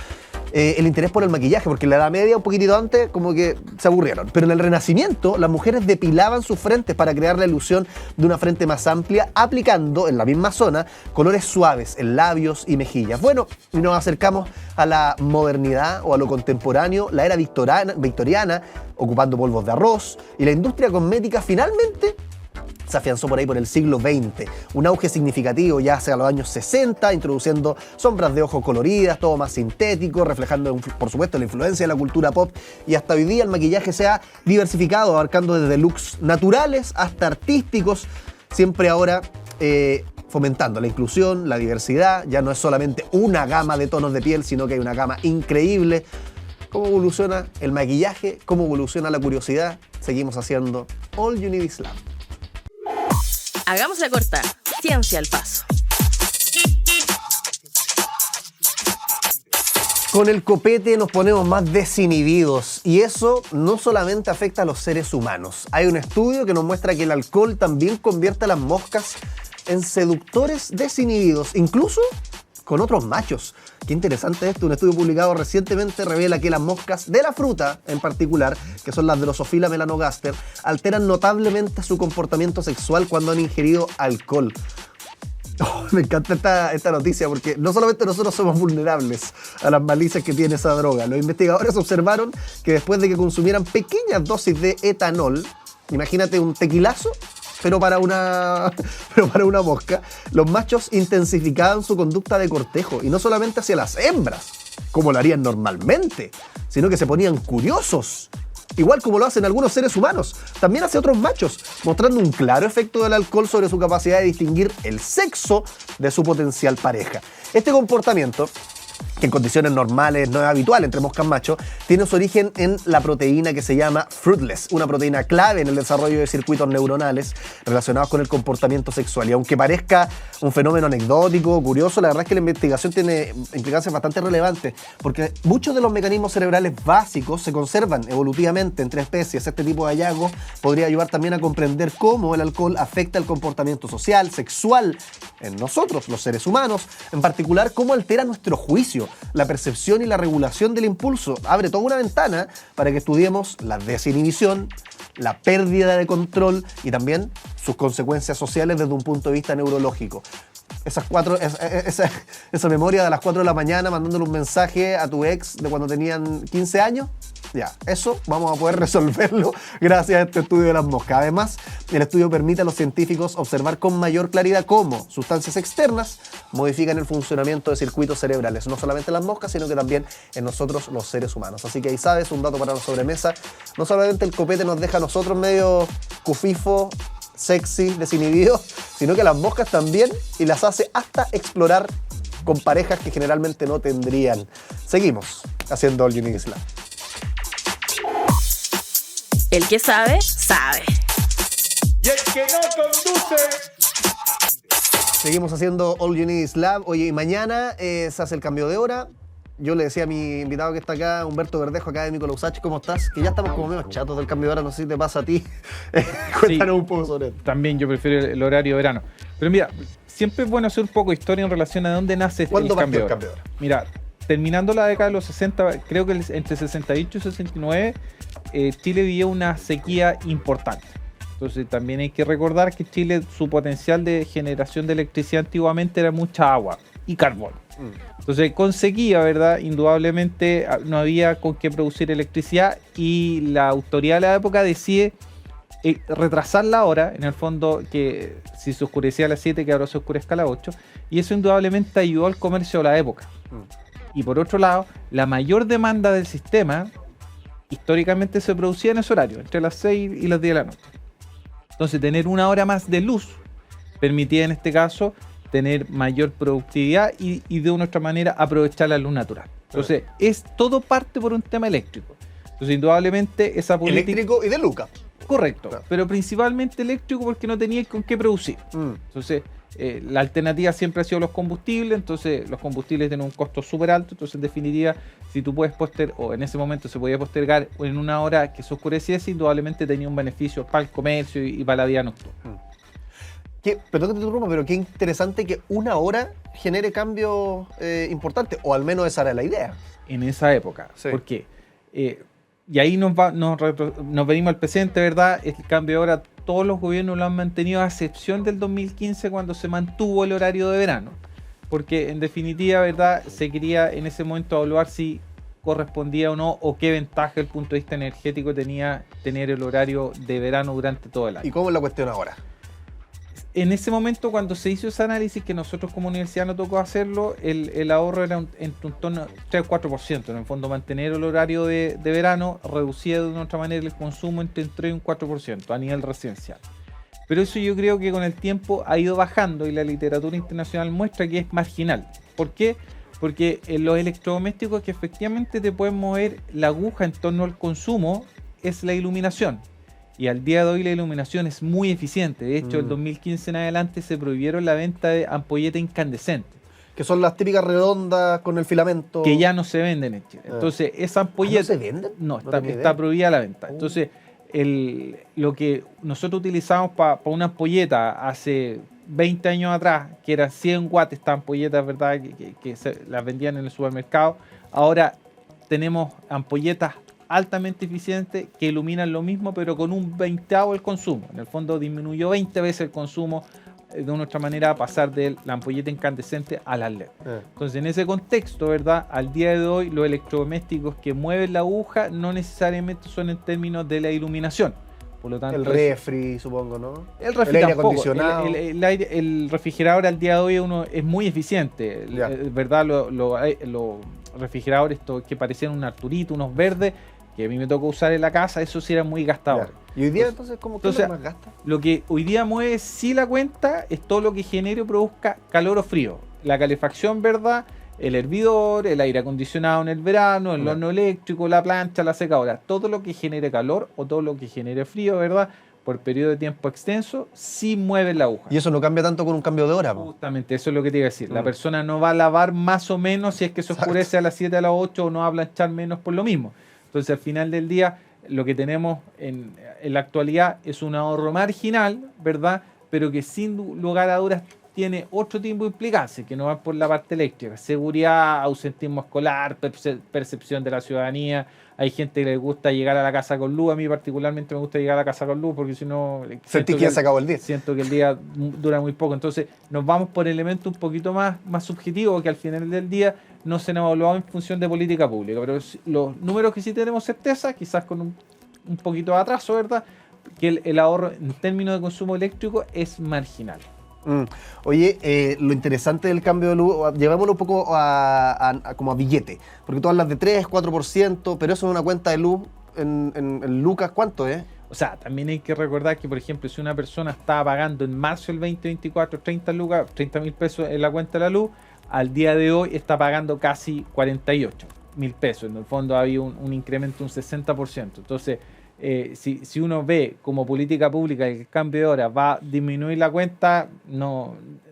el interés por el maquillaje, porque en la Edad Media, un poquitito antes, como que se aburrieron. Pero en el Renacimiento, las mujeres depilaban sus frentes para crear la ilusión de una frente más amplia, aplicando en la misma zona colores suaves en labios y mejillas. Bueno, y nos acercamos a la modernidad o a lo contemporáneo, la era victoriana, ocupando polvos de arroz, y la industria cosmética finalmente se afianzó por ahí por el siglo XX. Un auge significativo ya hacia los años 60, introduciendo sombras de ojos coloridas, todo más sintético, reflejando, por supuesto, la influencia de la cultura pop. Y hasta hoy día el maquillaje se ha diversificado, abarcando desde looks naturales hasta artísticos, siempre ahora fomentando la inclusión, la diversidad. Ya no es solamente una gama de tonos de piel, sino que hay una gama increíble. ¿Cómo evoluciona el maquillaje? ¿Cómo evoluciona la curiosidad? Seguimos haciendo All You Need Is Love. Hagamos la corta. Ciencia al paso. Con el copete nos ponemos más desinhibidos y eso no solamente afecta a los seres humanos. Hay un estudio que nos muestra que el alcohol también convierte a las moscas en seductores desinhibidos, incluso con otros machos. Qué interesante esto. Un estudio publicado recientemente revela que las moscas de la fruta, en particular, que son las Drosophila melanogaster, alteran notablemente su comportamiento sexual cuando han ingerido alcohol. Oh, me encanta esta noticia porque no solamente nosotros somos vulnerables a las malicias que tiene esa droga. Los investigadores observaron que después de que consumieran pequeñas dosis de etanol, imagínate un tequilazo, pero para una mosca, los machos intensificaban su conducta de cortejo, y no solamente hacia las hembras, como lo harían normalmente, sino que se ponían curiosos, igual como lo hacen algunos seres humanos, también hacia otros machos, mostrando un claro efecto del alcohol sobre su capacidad de distinguir el sexo de su potencial pareja. Este comportamiento, que en condiciones normales no es habitual entre moscas machos, tiene su origen en la proteína que se llama fruitless, una proteína clave en el desarrollo de circuitos neuronales relacionados con el comportamiento sexual. Y aunque parezca un fenómeno anecdótico, curioso, la verdad es que la investigación tiene implicancias bastante relevantes, porque muchos de los mecanismos cerebrales básicos se conservan evolutivamente entre especies. Este tipo de hallazgos podría ayudar también a comprender cómo el alcohol afecta el comportamiento social, sexual en nosotros, los seres humanos, en particular cómo altera nuestro juicio, la percepción y la regulación del impulso. Abre toda una ventana para que estudiemos la desinhibición, la pérdida de control y también sus consecuencias sociales desde un punto de vista neurológico. Esa memoria de las 4 de la mañana mandándole un mensaje a tu ex de cuando tenían 15 años, ya, eso vamos a poder resolverlo gracias a este estudio de las moscas. Además, el estudio permite a los científicos observar con mayor claridad cómo sustancias externas modifican el funcionamiento de circuitos cerebrales, no solamente en las moscas, sino que también en nosotros los seres humanos. Así que ahí sabes, un dato para la sobremesa. No solamente el copete nos deja a nosotros medio cufifo, sexy, desinhibido, sino que las moscas también, y las hace hasta explorar con parejas que generalmente no tendrían. Seguimos haciendo All You Need Is Love. El que sabe, sabe. Y el que no conduce. Seguimos haciendo All You Need Is Love. Oye, y mañana se hace el cambio de hora. Yo le decía a mi invitado que está acá, Humberto Verdejo, académico de la USACH, ¿cómo estás? Que ya estamos como medio chatos del cambio de hora, no sé si te pasa a ti. Cuéntanos un poco sobre esto. También yo prefiero el horario de verano. Pero mira, siempre es bueno hacer un poco de historia en relación a dónde nace el cambio de hora. Mira, terminando la década de los 60, creo que entre 68 y 69, Chile vivía una sequía importante. Entonces también hay que recordar que Chile, su potencial de generación de electricidad antiguamente era mucha agua y carbón. Entonces con sequía, ¿verdad? Indudablemente no había con qué producir electricidad, y la autoridad de la época decide retrasar la hora, en el fondo, que si se oscurecía a las 7, que ahora se oscurezca a las 8, y eso indudablemente ayudó al comercio de la época. Y por otro lado, la mayor demanda del sistema históricamente se producía en ese horario, entre las 6 y las 10 de la noche. Entonces tener una hora más de luz permitía en este caso tener mayor productividad y de una otra manera aprovechar la luz natural. Entonces es todo parte por un tema eléctrico. Entonces indudablemente esa política... Eléctrico y de Luca. Correcto, claro. Pero principalmente eléctrico porque no tenía con qué producir. Entonces la alternativa siempre ha sido los combustibles. Entonces los combustibles tienen un costo súper alto. Entonces en definitiva, si tú puedes postergar, o en ese momento se podía postergar en una hora que se oscureciese, indudablemente tenía un beneficio para el comercio y para la vida nocturna. Perdón que te interrumpa, pero qué interesante que una hora genere cambios importantes, o al menos esa era la idea. En esa época. Sí. ¿Por qué? Y ahí nos venimos al presente, ¿verdad? El cambio de hora, todos los gobiernos lo han mantenido, a excepción del 2015, cuando se mantuvo el horario de verano. Porque en definitiva, ¿verdad? Se quería en ese momento evaluar si correspondía o no, o qué ventaja desde el punto de vista energético tenía tener el horario de verano durante todo el año. ¿Y cómo es la cuestión ahora? En ese momento, cuando se hizo ese análisis, que nosotros como universidad nos tocó hacerlo, el ahorro era en un torno 3 o 4%. En el fondo, mantener el horario de verano reducía de una otra manera el consumo entre un 3 y un 4% a nivel residencial. Pero eso yo creo que con el tiempo ha ido bajando, y la literatura internacional muestra que es marginal. ¿Por qué? Porque en los electrodomésticos que efectivamente te pueden mover la aguja en torno al consumo es la iluminación. Y al día de hoy la iluminación es muy eficiente. De hecho, el 2015 en adelante se prohibieron la venta de ampolletas incandescentes. Que son las típicas redondas con el filamento. Que ya no se venden en Chile. Entonces, esa ampolleta... ¿No se venden? No, está prohibida la venta. Entonces, lo que nosotros utilizamos para una ampolleta hace 20 años atrás, que era 100 watts, estas ampolletas, ¿verdad? Que las vendían en el supermercado. Ahora tenemos ampolletas altamente eficientes que iluminan lo mismo, pero con un 20avo el consumo. En el fondo disminuyó 20 veces el consumo de una otra manera, pasar de la ampolleta incandescente a las LED. Entonces, en ese contexto, ¿verdad? Al día de hoy, los electrodomésticos que mueven la aguja no necesariamente son en términos de la iluminación. Por lo tanto, el refri, supongo, ¿no? El refri aire tampoco. acondicionado. El refrigerador al día de hoy es muy eficiente. ¿Verdad? Los refrigeradores que parecían un Arturito, unos verdes, que a mí me tocó usar en la casa, eso sí era muy gastador. ¿Y hoy día entonces cómo que más gasta? Lo que hoy día mueve sí la cuenta es todo lo que genere o produzca calor o frío. La calefacción, ¿verdad? El hervidor, el aire acondicionado en el verano, el horno eléctrico, la plancha, la secadora. Todo lo que genere calor o todo lo que genere frío, ¿verdad? Por periodo de tiempo extenso, sí mueve la aguja. Y eso no cambia tanto con un cambio de hora, ¿no? Justamente, eso es lo que te iba a decir. La persona no va a lavar más o menos si es que se oscurece a las 7 a las 8 o no va a planchar menos por lo mismo. Entonces, al final del día, lo que tenemos en la actualidad es un ahorro marginal, ¿verdad? Pero que sin lugar a dudas tiene otro tipo de implicancias, que no van por la parte eléctrica. Seguridad, ausentismo escolar, percepción de la ciudadanía. Hay gente que le gusta llegar a la casa con luz. A mí particularmente me gusta llegar a la casa con luz porque si no... Sentí que ya se acabó el día. Siento que el día dura muy poco. Entonces nos vamos por elementos un poquito más subjetivos que al final del día no se han evaluado en función de política pública. Pero los números que sí tenemos certeza, quizás con un poquito de atraso, ¿verdad? Que el ahorro en términos de consumo eléctrico es marginal. Oye, lo interesante del cambio de luz, llevémoslo un poco como a billete, porque tú hablas de 3, 4%, pero eso es una cuenta de luz en lucas, ¿cuánto es? O sea, también hay que recordar que, por ejemplo, si una persona estaba pagando en marzo del 2024 30 lucas, 30.000 pesos en la cuenta de la luz, al día de hoy está pagando casi 48.000 pesos. En el fondo ha habido un incremento de un 60%. Entonces, si uno ve como política pública que el cambio de hora va a disminuir la cuenta,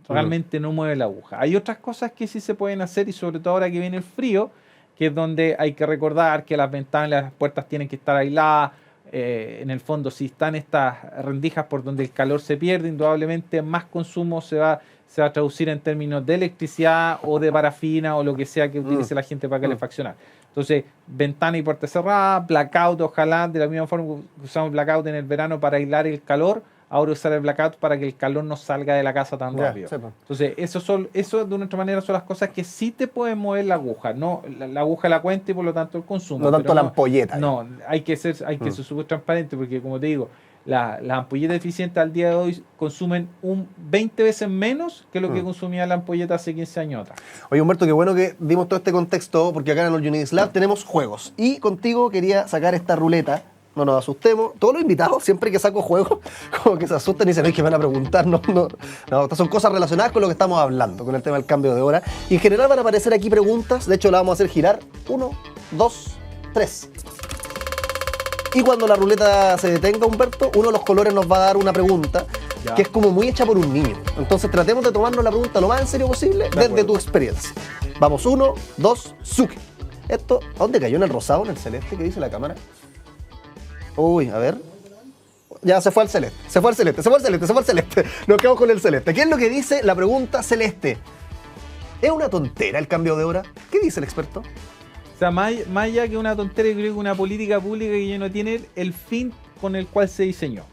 realmente no mueve la aguja. Hay otras cosas que sí se pueden hacer y sobre todo ahora que viene el frío, que es donde hay que recordar que las ventanas y las puertas tienen que estar aisladas. En el fondo, si están estas rendijas por donde el calor se pierde, indudablemente más consumo se va a traducir en términos de electricidad o de parafina o lo que sea que utilice la gente para calefaccionar. Entonces, ventana y puerta cerrada, blackout, ojalá, de la misma forma que usamos blackout en el verano para aislar el calor, ahora usar el blackout para que el calor no salga de la casa tan rápido. Sepa. Entonces, eso de una otra manera son las cosas que sí te pueden mover la aguja, no la aguja la cuenta y por lo tanto el consumo. No tanto la ampolleta. No, hay que ser súper transparente porque, como te digo, las ampolletas eficientes al día de hoy consumen 20 veces menos que lo que consumía la ampolleta hace 15 años atrás. Oye, Humberto, qué bueno que dimos todo este contexto, porque acá en el Unides Lab tenemos juegos. Y contigo quería sacar esta ruleta. No nos asustemos. Todos los invitados, siempre que saco juegos, como que se asustan y dicen, es que van a preguntar. No, estas son cosas relacionadas con lo que estamos hablando, con el tema del cambio de hora. Y en general van a aparecer aquí preguntas. De hecho, la vamos a hacer girar. 1, 2, 3. Y cuando la ruleta se detenga, Humberto, uno de los colores nos va a dar una pregunta que es como muy hecha por un niño. Entonces tratemos de tomarnos la pregunta lo más en serio posible desde tu experiencia. Vamos, 1, 2, ¡zuc! Esto, ¿a dónde cayó? ¿En el rosado, en el celeste? ¿Qué dice la cámara? Uy, a ver. Ya se fue al celeste. Se fue al celeste. Nos quedamos con el celeste. ¿Qué es lo que dice la pregunta celeste? ¿Es una tontera el cambio de hora? ¿Qué dice el experto? O sea, más allá que una tontería, creo que una política pública que ya no tiene el fin con el cual se diseñó,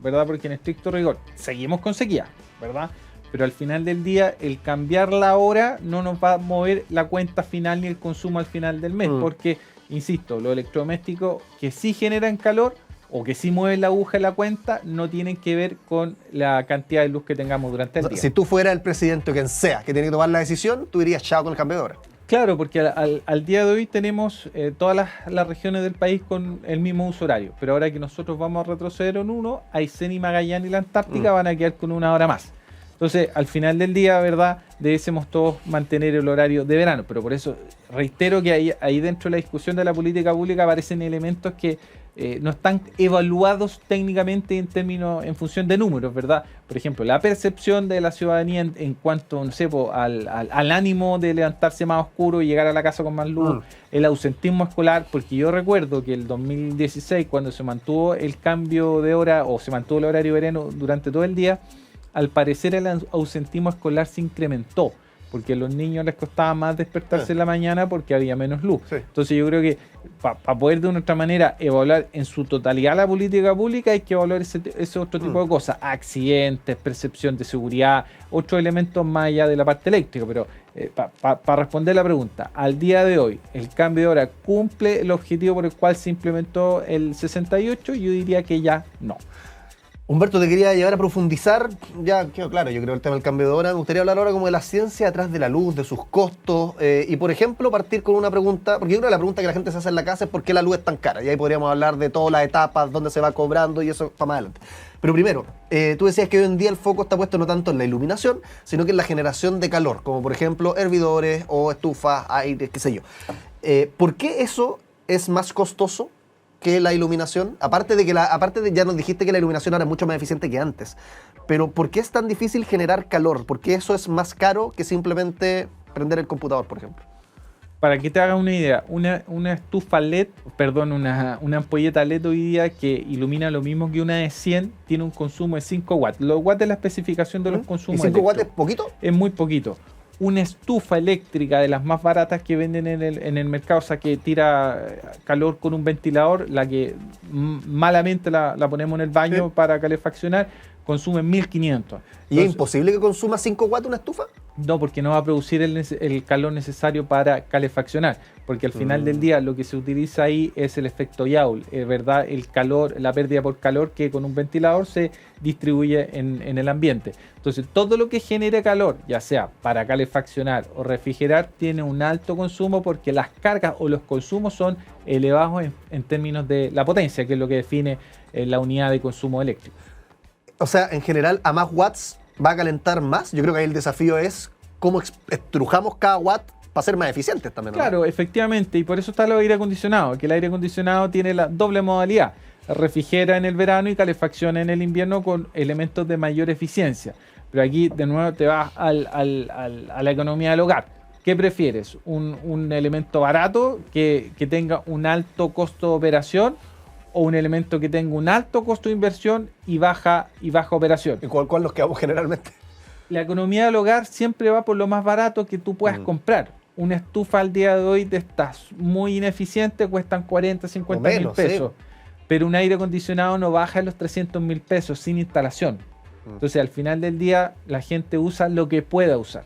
¿verdad? Porque en estricto rigor seguimos con sequía, ¿verdad? Pero al final del día, el cambiar la hora no nos va a mover la cuenta final ni el consumo al final del mes, porque, insisto, los electrodomésticos que sí generan calor o que sí mueven la aguja en la cuenta no tienen que ver con la cantidad de luz que tengamos durante el día. Si tú fueras el presidente o quien sea que tiene que tomar la decisión, tú dirías chao con el cambio de hora. Claro, porque al día de hoy tenemos todas las regiones del país con el mismo uso horario, pero ahora que nosotros vamos a retroceder en uno, Aysén y Magallanes y la Antártica van a quedar con una hora más. Entonces, al final del día, ¿verdad?, debemos todos mantener el horario de verano, pero por eso reitero que ahí dentro de la discusión de la política pública aparecen elementos que no están evaluados técnicamente en función de números, ¿verdad? Por ejemplo, la percepción de la ciudadanía en cuanto, no sé, al ánimo de levantarse más oscuro y llegar a la casa con más luz, el ausentismo escolar, porque yo recuerdo que el 2016, cuando se mantuvo el cambio de hora o se mantuvo el horario verano durante todo el día, al parecer el ausentismo escolar se incrementó, porque a los niños les costaba más despertarse en la mañana porque había menos luz. Sí. Entonces yo creo que para poder de una otra manera evaluar en su totalidad la política pública hay que evaluar ese otro tipo de cosas, accidentes, percepción de seguridad, otros elementos más allá de la parte eléctrica. Pero para responder la pregunta, al día de hoy, ¿el cambio de hora cumple el objetivo por el cual se implementó el 68? Yo diría que ya no. Humberto, te quería llevar a profundizar, ya quedó claro, yo creo el tema del cambio de hora. Me gustaría hablar ahora como de la ciencia detrás de la luz, de sus costos, y por ejemplo partir con una pregunta, porque yo creo que la pregunta que la gente se hace en la casa es ¿por qué la luz es tan cara? Y ahí podríamos hablar de todas las etapas, dónde se va cobrando y eso para más adelante. Pero primero, tú decías que hoy en día el foco está puesto no tanto en la iluminación, sino que en la generación de calor, como por ejemplo hervidores o estufas, aire, qué sé yo. ¿Por qué eso es más costoso que la iluminación? Aparte de ya nos dijiste que la iluminación ahora es mucho más eficiente que antes, pero ¿por qué es tan difícil generar calor? ¿Por qué eso es más caro que simplemente prender el computador, por ejemplo? Para que te hagas una idea, una estufa LED, una ampolleta LED hoy día que ilumina lo mismo que una de 100, tiene un consumo de 5 watts. Los watts es la especificación de los consumos. ¿Y 5 watts es poquito? Es muy poquito. Una estufa eléctrica de las más baratas que venden en el mercado, o sea, que tira calor con un ventilador, la que malamente la ponemos en el baño para calefaccionar, consume 1500. ¿Y es imposible que consuma 5 watts una estufa? No, porque no va a producir el calor necesario para calefaccionar, porque al final del día lo que se utiliza ahí es el efecto Joule, ¿verdad? El calor, la pérdida por calor que con un ventilador se distribuye en el ambiente. Entonces todo lo que genere calor, ya sea para calefaccionar o refrigerar, tiene un alto consumo porque las cargas o los consumos son elevados en términos de la potencia, que es lo que define la unidad de consumo eléctrico. O sea, en general, a más watts va a calentar más. Yo creo que ahí el desafío es cómo estrujamos cada watt para ser más eficientes también, ¿no? Claro, efectivamente, y por eso está el aire acondicionado, que el aire acondicionado tiene la doble modalidad. Refrigera en el verano y calefacciona en el invierno con elementos de mayor eficiencia. Pero aquí, de nuevo, te vas a la economía del hogar. ¿Qué prefieres? ¿Un elemento barato que tenga un alto costo de operación o un elemento que tenga un alto costo de inversión y baja operación? ¿Y cuál nos quedamos generalmente? La economía del hogar siempre va por lo más barato que tú puedas comprar. Una estufa al día de hoy de estas muy ineficientes cuestan 40, 50 mil pesos. Sí. Pero un aire acondicionado no baja de los 300 mil pesos sin instalación. Entonces al final del día la gente usa lo que pueda usar.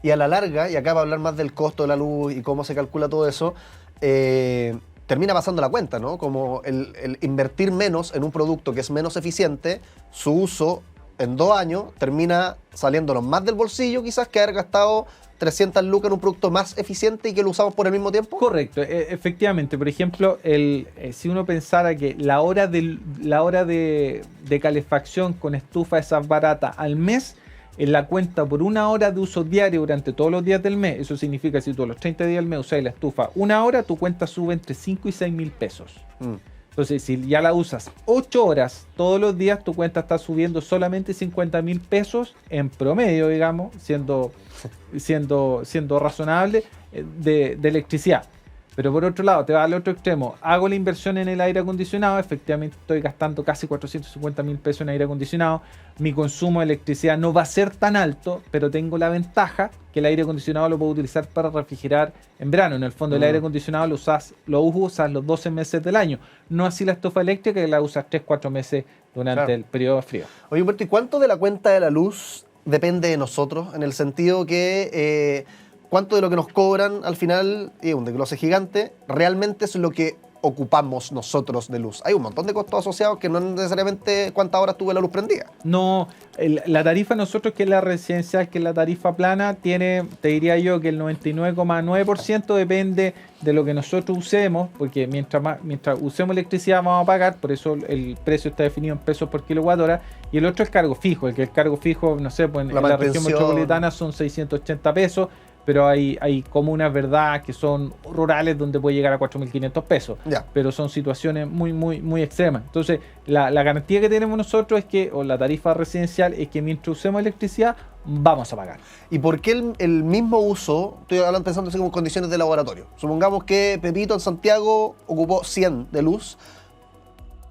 Y a la larga, y acá va a hablar más del costo de la luz y cómo se calcula todo eso, termina pasando la cuenta, ¿no? Como el invertir menos en un producto que es menos eficiente, su uso en 2 años termina saliéndonos más del bolsillo quizás que haber gastado 300 lucas en un producto más eficiente y que lo usamos por el mismo tiempo. Correcto, efectivamente. Por ejemplo, si uno pensara que la hora de calefacción con estufa esas baratas al mes, en la cuenta por 1 hora de uso diario durante todos los días del mes, eso significa que si tú a los 30 días del mes usas la estufa 1 hora, tu cuenta sube entre 5 y 6 mil pesos. Entonces, si ya la usas 8 horas todos los días, tu cuenta está subiendo solamente 50 mil pesos en promedio, digamos, siendo razonable, de electricidad. Pero por otro lado, te vas al otro extremo, hago la inversión en el aire acondicionado, efectivamente estoy gastando casi 450 mil pesos en aire acondicionado, mi consumo de electricidad no va a ser tan alto, pero tengo la ventaja que el aire acondicionado lo puedo utilizar para refrigerar en verano. En el fondo el aire acondicionado lo usas los 12 meses del año, no así la estufa eléctrica que la usas 3-4 meses durante el periodo de frío. Oye, Humberto, ¿y cuánto de la cuenta de la luz depende de nosotros? En el sentido que cuánto de lo que nos cobran al final, y un desglose gigante, realmente es lo que ocupamos nosotros de luz. Hay un montón de costos asociados que no necesariamente cuántas horas tuve la luz prendida. No, la tarifa nosotros, que es la residencial, que es la tarifa plana, tiene, te diría yo, que el 99,9% depende de lo que nosotros usemos, porque mientras usemos electricidad vamos a pagar, por eso el precio está definido en pesos por kilowatt hora, y el otro es cargo fijo, el cargo fijo, no sé, pues en la región metropolitana son 680 pesos, pero hay comunas, ¿verdad?, que son rurales donde puede llegar a 4.500 pesos. Ya. Pero son situaciones muy, muy, muy extremas. Entonces, la garantía que tenemos nosotros es que, o la tarifa residencial, es que mientras usemos electricidad, vamos a pagar. ¿Y por qué el mismo uso, estoy hablando pensando así como condiciones de laboratorio? Supongamos que Pepito en Santiago ocupó 100 de luz,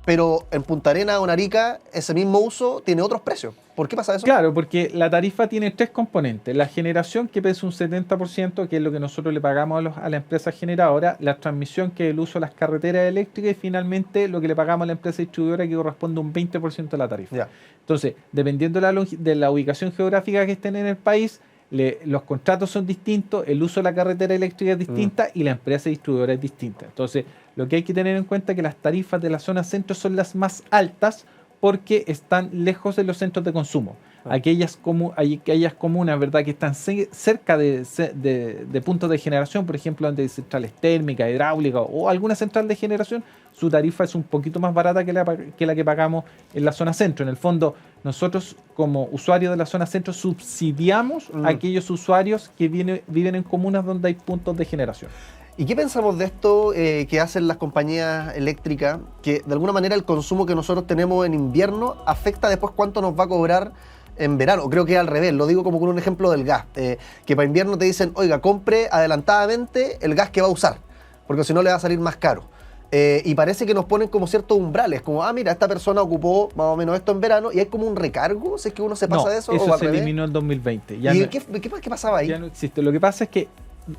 pero en Punta Arenas o en Arica ese mismo uso tiene otros precios. ¿Por qué pasa eso? Claro, porque la tarifa tiene 3 componentes. La generación, que pesa un 70%, que es lo que nosotros le pagamos a la empresa generadora, la transmisión, que es el uso de las carreteras eléctricas, y finalmente lo que le pagamos a la empresa distribuidora, que corresponde a un 20% de la tarifa. Ya. Entonces, dependiendo de la ubicación geográfica que estén en el país, los contratos son distintos, el uso de la carretera eléctrica es distinta y la empresa distribuidora es distinta. Entonces, lo que hay que tener en cuenta es que las tarifas de la zona centro son las más altas porque están lejos de los centros de consumo. Aquellas comunas, ¿verdad?, que están cerca de puntos de generación, por ejemplo, donde hay centrales térmicas, hidráulicas o alguna central de generación, su tarifa es un poquito más barata que la que pagamos en la zona centro. En el fondo, nosotros como usuarios de la zona centro subsidiamos a aquellos usuarios que viven en comunas donde hay puntos de generación. ¿Y qué pensamos de esto que hacen las compañías eléctricas? Que de alguna manera el consumo que nosotros tenemos en invierno afecta después cuánto nos va a cobrar en verano. Creo que es al revés, lo digo como con un ejemplo del gas. Que para invierno te dicen, oiga, compre adelantadamente el gas que va a usar, porque si no le va a salir más caro. Y parece que nos ponen como ciertos umbrales, como, mira, esta persona ocupó más o menos esto en verano, y hay como un recargo, si es que uno se pasa de eso. Eso o se eliminó en 2020. ¿Y qué pasaba ahí? Ya no existe. Lo que pasa es que,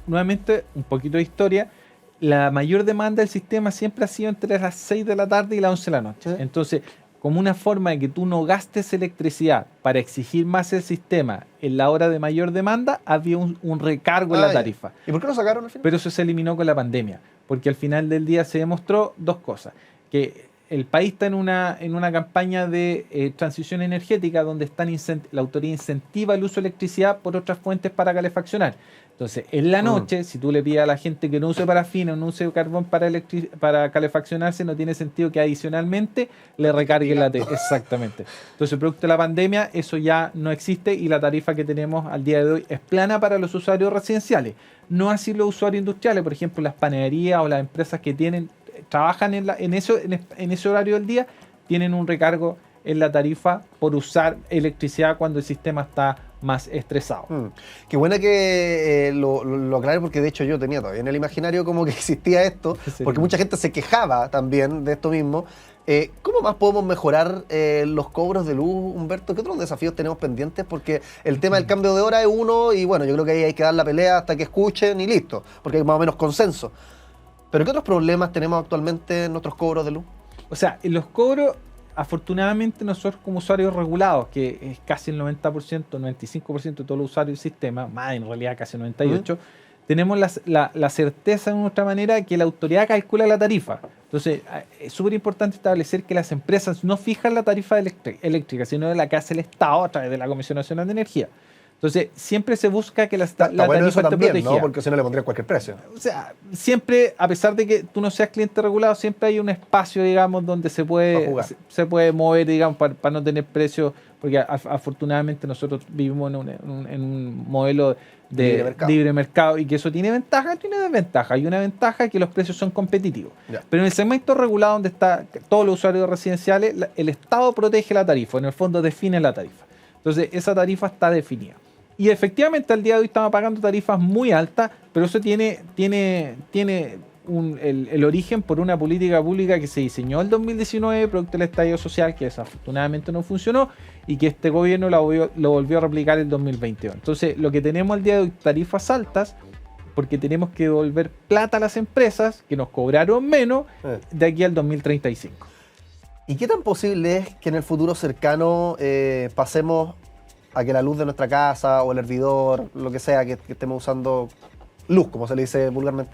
nuevamente, un poquito de historia, la mayor demanda del sistema siempre ha sido entre las 6 de la tarde y las 11 de la noche. ¿Sí? Entonces, como una forma de que tú no gastes electricidad para exigir más el sistema en la hora de mayor demanda, había un recargo en la tarifa. ¿Y por qué lo sacaron al final? Pero eso se eliminó con la pandemia, porque al final del día se demostró 2 cosas. Que el país está en una campaña de transición energética donde la autoridad incentiva el uso de electricidad por otras fuentes para calefaccionar. Entonces, en la noche, si tú le pides a la gente que no use parafina o no use carbón para calefaccionarse, no tiene sentido que adicionalmente le recarguen la tarifa. Exactamente. Entonces, producto de la pandemia, eso ya no existe y la tarifa que tenemos al día de hoy es plana para los usuarios residenciales. No así los usuarios industriales, por ejemplo, las panaderías o las empresas que trabajan en ese horario del día, tienen un recargo en la tarifa por usar electricidad cuando el sistema está más estresado. Qué buena que lo aclaré, porque de hecho yo tenía todavía en el imaginario como que existía esto, porque mucha gente se quejaba también de esto mismo. ¿Cómo más podemos mejorar los cobros de luz, Humberto? ¿Qué otros desafíos tenemos pendientes? Porque el tema del cambio de hora es uno y bueno, yo creo que ahí hay que dar la pelea hasta que escuchen y listo, porque hay más o menos consenso. ¿Pero qué otros problemas tenemos actualmente en nuestros cobros de luz? O sea, en los cobros, afortunadamente nosotros como usuarios regulados, que es casi el 90%, 95% de todos los usuarios del sistema, más en realidad casi el 98%, tenemos la certeza de nuestra manera que la autoridad calcula la tarifa. Entonces, es súper importante establecer que las empresas no fijan la tarifa eléctrica, sino la que hace el Estado a través de la Comisión Nacional de Energía. Entonces, siempre se busca que la tarifa esté protegida. ¿No? Porque si no le pondría cualquier precio. O sea, siempre, a pesar de que tú no seas cliente regulado, siempre hay un espacio, digamos, donde se puede mover, digamos, para no tener precios, porque afortunadamente nosotros vivimos en un modelo de libre mercado y que eso tiene ventaja y tiene desventaja. Hay una ventaja es que los precios son competitivos. Ya. Pero en el segmento regulado, donde están todos los usuarios residenciales, el Estado protege la tarifa, en el fondo define la tarifa. Entonces, esa tarifa está definida. Y efectivamente al día de hoy estamos pagando tarifas muy altas, pero eso tiene el origen por una política pública que se diseñó el 2019, producto del estallido social, que desafortunadamente no funcionó, y que este gobierno lo volvió a replicar el 2021. Entonces, lo que tenemos al día de hoy, tarifas altas, porque tenemos que devolver plata a las empresas que nos cobraron menos de aquí al 2035. ¿Y qué tan posible es que en el futuro cercano pasemos a que la luz de nuestra casa o el hervidor, lo que sea que estemos usando, luz, como se le dice vulgarmente,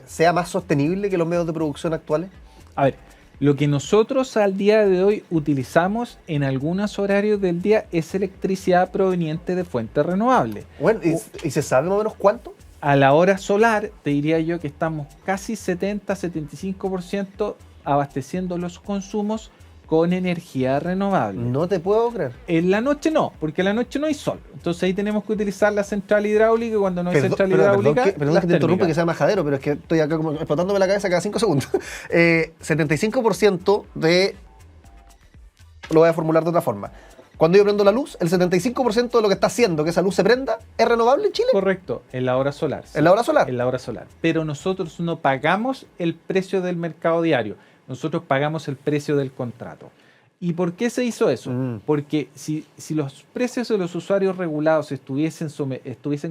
sea más sostenible que los medios de producción actuales? A ver, lo que nosotros al día de hoy utilizamos en algunos horarios del día es electricidad proveniente de fuentes renovables. Bueno, ¿y se sabe más o menos cuánto? A la hora solar, te diría yo que estamos casi 70-75% abasteciendo los consumos con energía renovable. No te puedo creer. En la noche no, porque en la noche no hay sol. Entonces ahí tenemos que utilizar la central hidráulica y cuando no hay central hidráulica... Perdón que te interrumpa, que sea majadero, pero es que estoy acá como explotándome la cabeza cada 5 segundos. 75% de... Lo voy a formular de otra forma. Cuando yo prendo la luz, el 75% de lo que está haciendo que esa luz se prenda es renovable en Chile. Correcto, en la hora solar. ¿En la hora solar? En la hora solar. Pero nosotros no pagamos el precio del mercado diario. Nosotros pagamos el precio del contrato. ¿Y por qué se hizo eso? Porque si los precios de los usuarios regulados estuviesen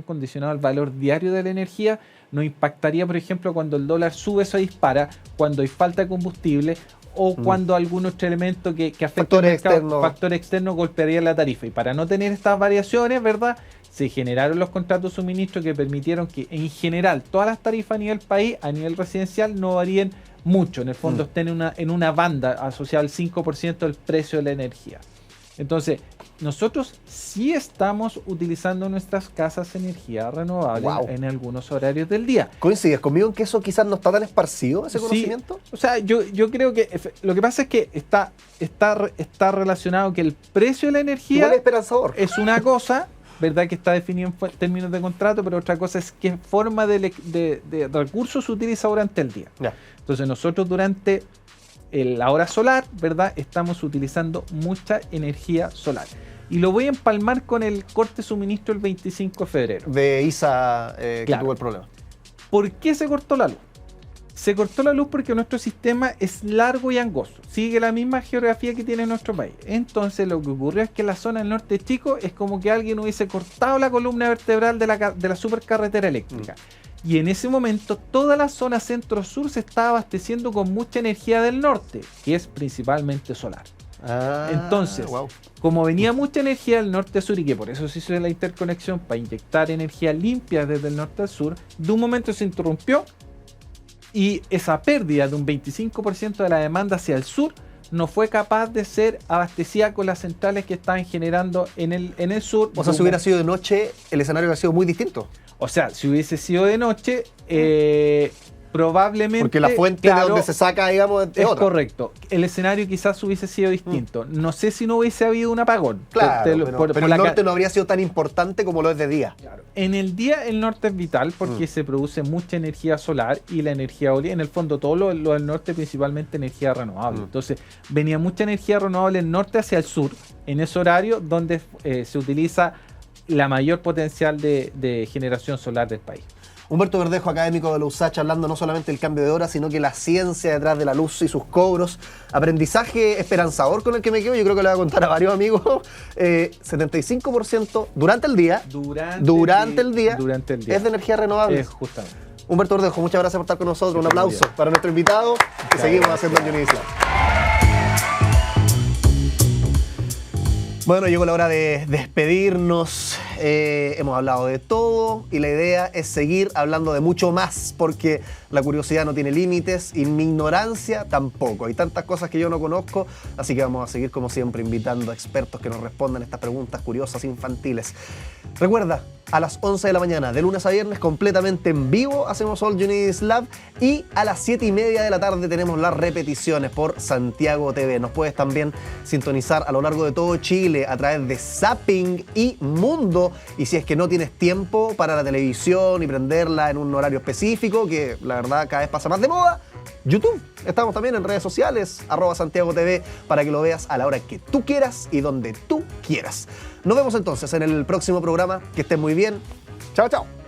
condicionados al valor diario de la energía, nos impactaría, por ejemplo, cuando el dólar sube, se dispara, cuando hay falta de combustible o cuando algún otro elemento que afecta al mercado, factor externo, golpearía la tarifa. Y para no tener estas variaciones, ¿verdad?, se generaron los contratos de suministro que permitieron que, en general, todas las tarifas a nivel país, a nivel residencial, no varíen mucho. En el fondo estén en una banda asociada al 5% del precio de la energía. Entonces, nosotros sí estamos utilizando nuestras casas energía renovable en algunos horarios del día. ¿Coincides conmigo en que eso quizás no está tan esparcido, ese conocimiento? O sea, yo creo que lo que pasa es que está relacionado que el precio de la energía igual es esperanzador. Es una cosa, ¿verdad?, que está definido en términos de contrato, pero otra cosa es qué forma de recursos se utiliza durante el día. Ya. Entonces nosotros durante la hora solar, ¿verdad?, estamos utilizando mucha energía solar. Y lo voy a empalmar con el corte de suministro el 25 de febrero. De ISA que tuvo el problema. ¿Por qué se cortó la luz? Se cortó la luz porque nuestro sistema es largo y angosto. Sigue la misma geografía que tiene nuestro país. Entonces lo que ocurrió es que la zona del norte chico es como que alguien hubiese cortado la columna vertebral de la supercarretera eléctrica. Y en ese momento toda la zona centro-sur se estaba abasteciendo con mucha energía del norte, que es principalmente solar. Entonces, como venía mucha energía del norte a sur y que por eso se hizo la interconexión para inyectar energía limpia desde el norte al sur, de un momento se interrumpió y esa pérdida de un 25% de la demanda hacia el sur no fue capaz de ser abastecida con las centrales que estaban generando en el sur. O sea, si hubiera sido de noche, el escenario hubiera sido muy distinto. O sea, si hubiese sido de noche, probablemente... Porque la fuente de donde se saca, digamos, es otra. Correcto. El escenario quizás hubiese sido distinto. No sé si no hubiese habido un apagón. Claro, pero el norte no habría sido tan importante como lo es de día. Claro. En el día el norte es vital porque se produce mucha energía solar y la energía eólica. En el fondo todo lo del norte principalmente energía renovable. Entonces venía mucha energía renovable del norte hacia el sur en ese horario donde se utiliza la mayor potencial de generación solar del país. Humberto Verdejo, académico de la USACH, hablando no solamente del cambio de hora, sino que la ciencia detrás de la luz y sus cobros. Aprendizaje esperanzador con el que me quedo, yo creo que le voy a contar a varios amigos. 75% durante el día. Durante el día. Es de energía renovable. Justamente. Humberto Verdejo, muchas gracias por estar con nosotros. Un aplauso para nuestro invitado y seguimos haciendo el Unidis Lab. Bueno, llegó la hora de despedirnos. Hemos hablado de todo y la idea es seguir hablando de mucho más porque la curiosidad no tiene límites y mi ignorancia tampoco. Hay tantas cosas que yo no conozco, así que vamos a seguir como siempre invitando a expertos que nos respondan estas preguntas curiosas infantiles. Recuerda, a las 11 de la mañana, de lunes a viernes, completamente en vivo, hacemos All You Need Is Love y a las 7:30 de la tarde tenemos las repeticiones por Santiago TV. Nos puedes también sintonizar a lo largo de todo Chile a través de Zapping y Mundo. Y si es que no tienes tiempo para la televisión y prenderla en un horario específico, que la verdad cada vez pasa más de moda, YouTube. Estamos también en redes sociales, @Santiago TV, para que lo veas a la hora que tú quieras y donde tú quieras. Nos vemos entonces en el próximo programa. Que estén muy bien. Chao, chao.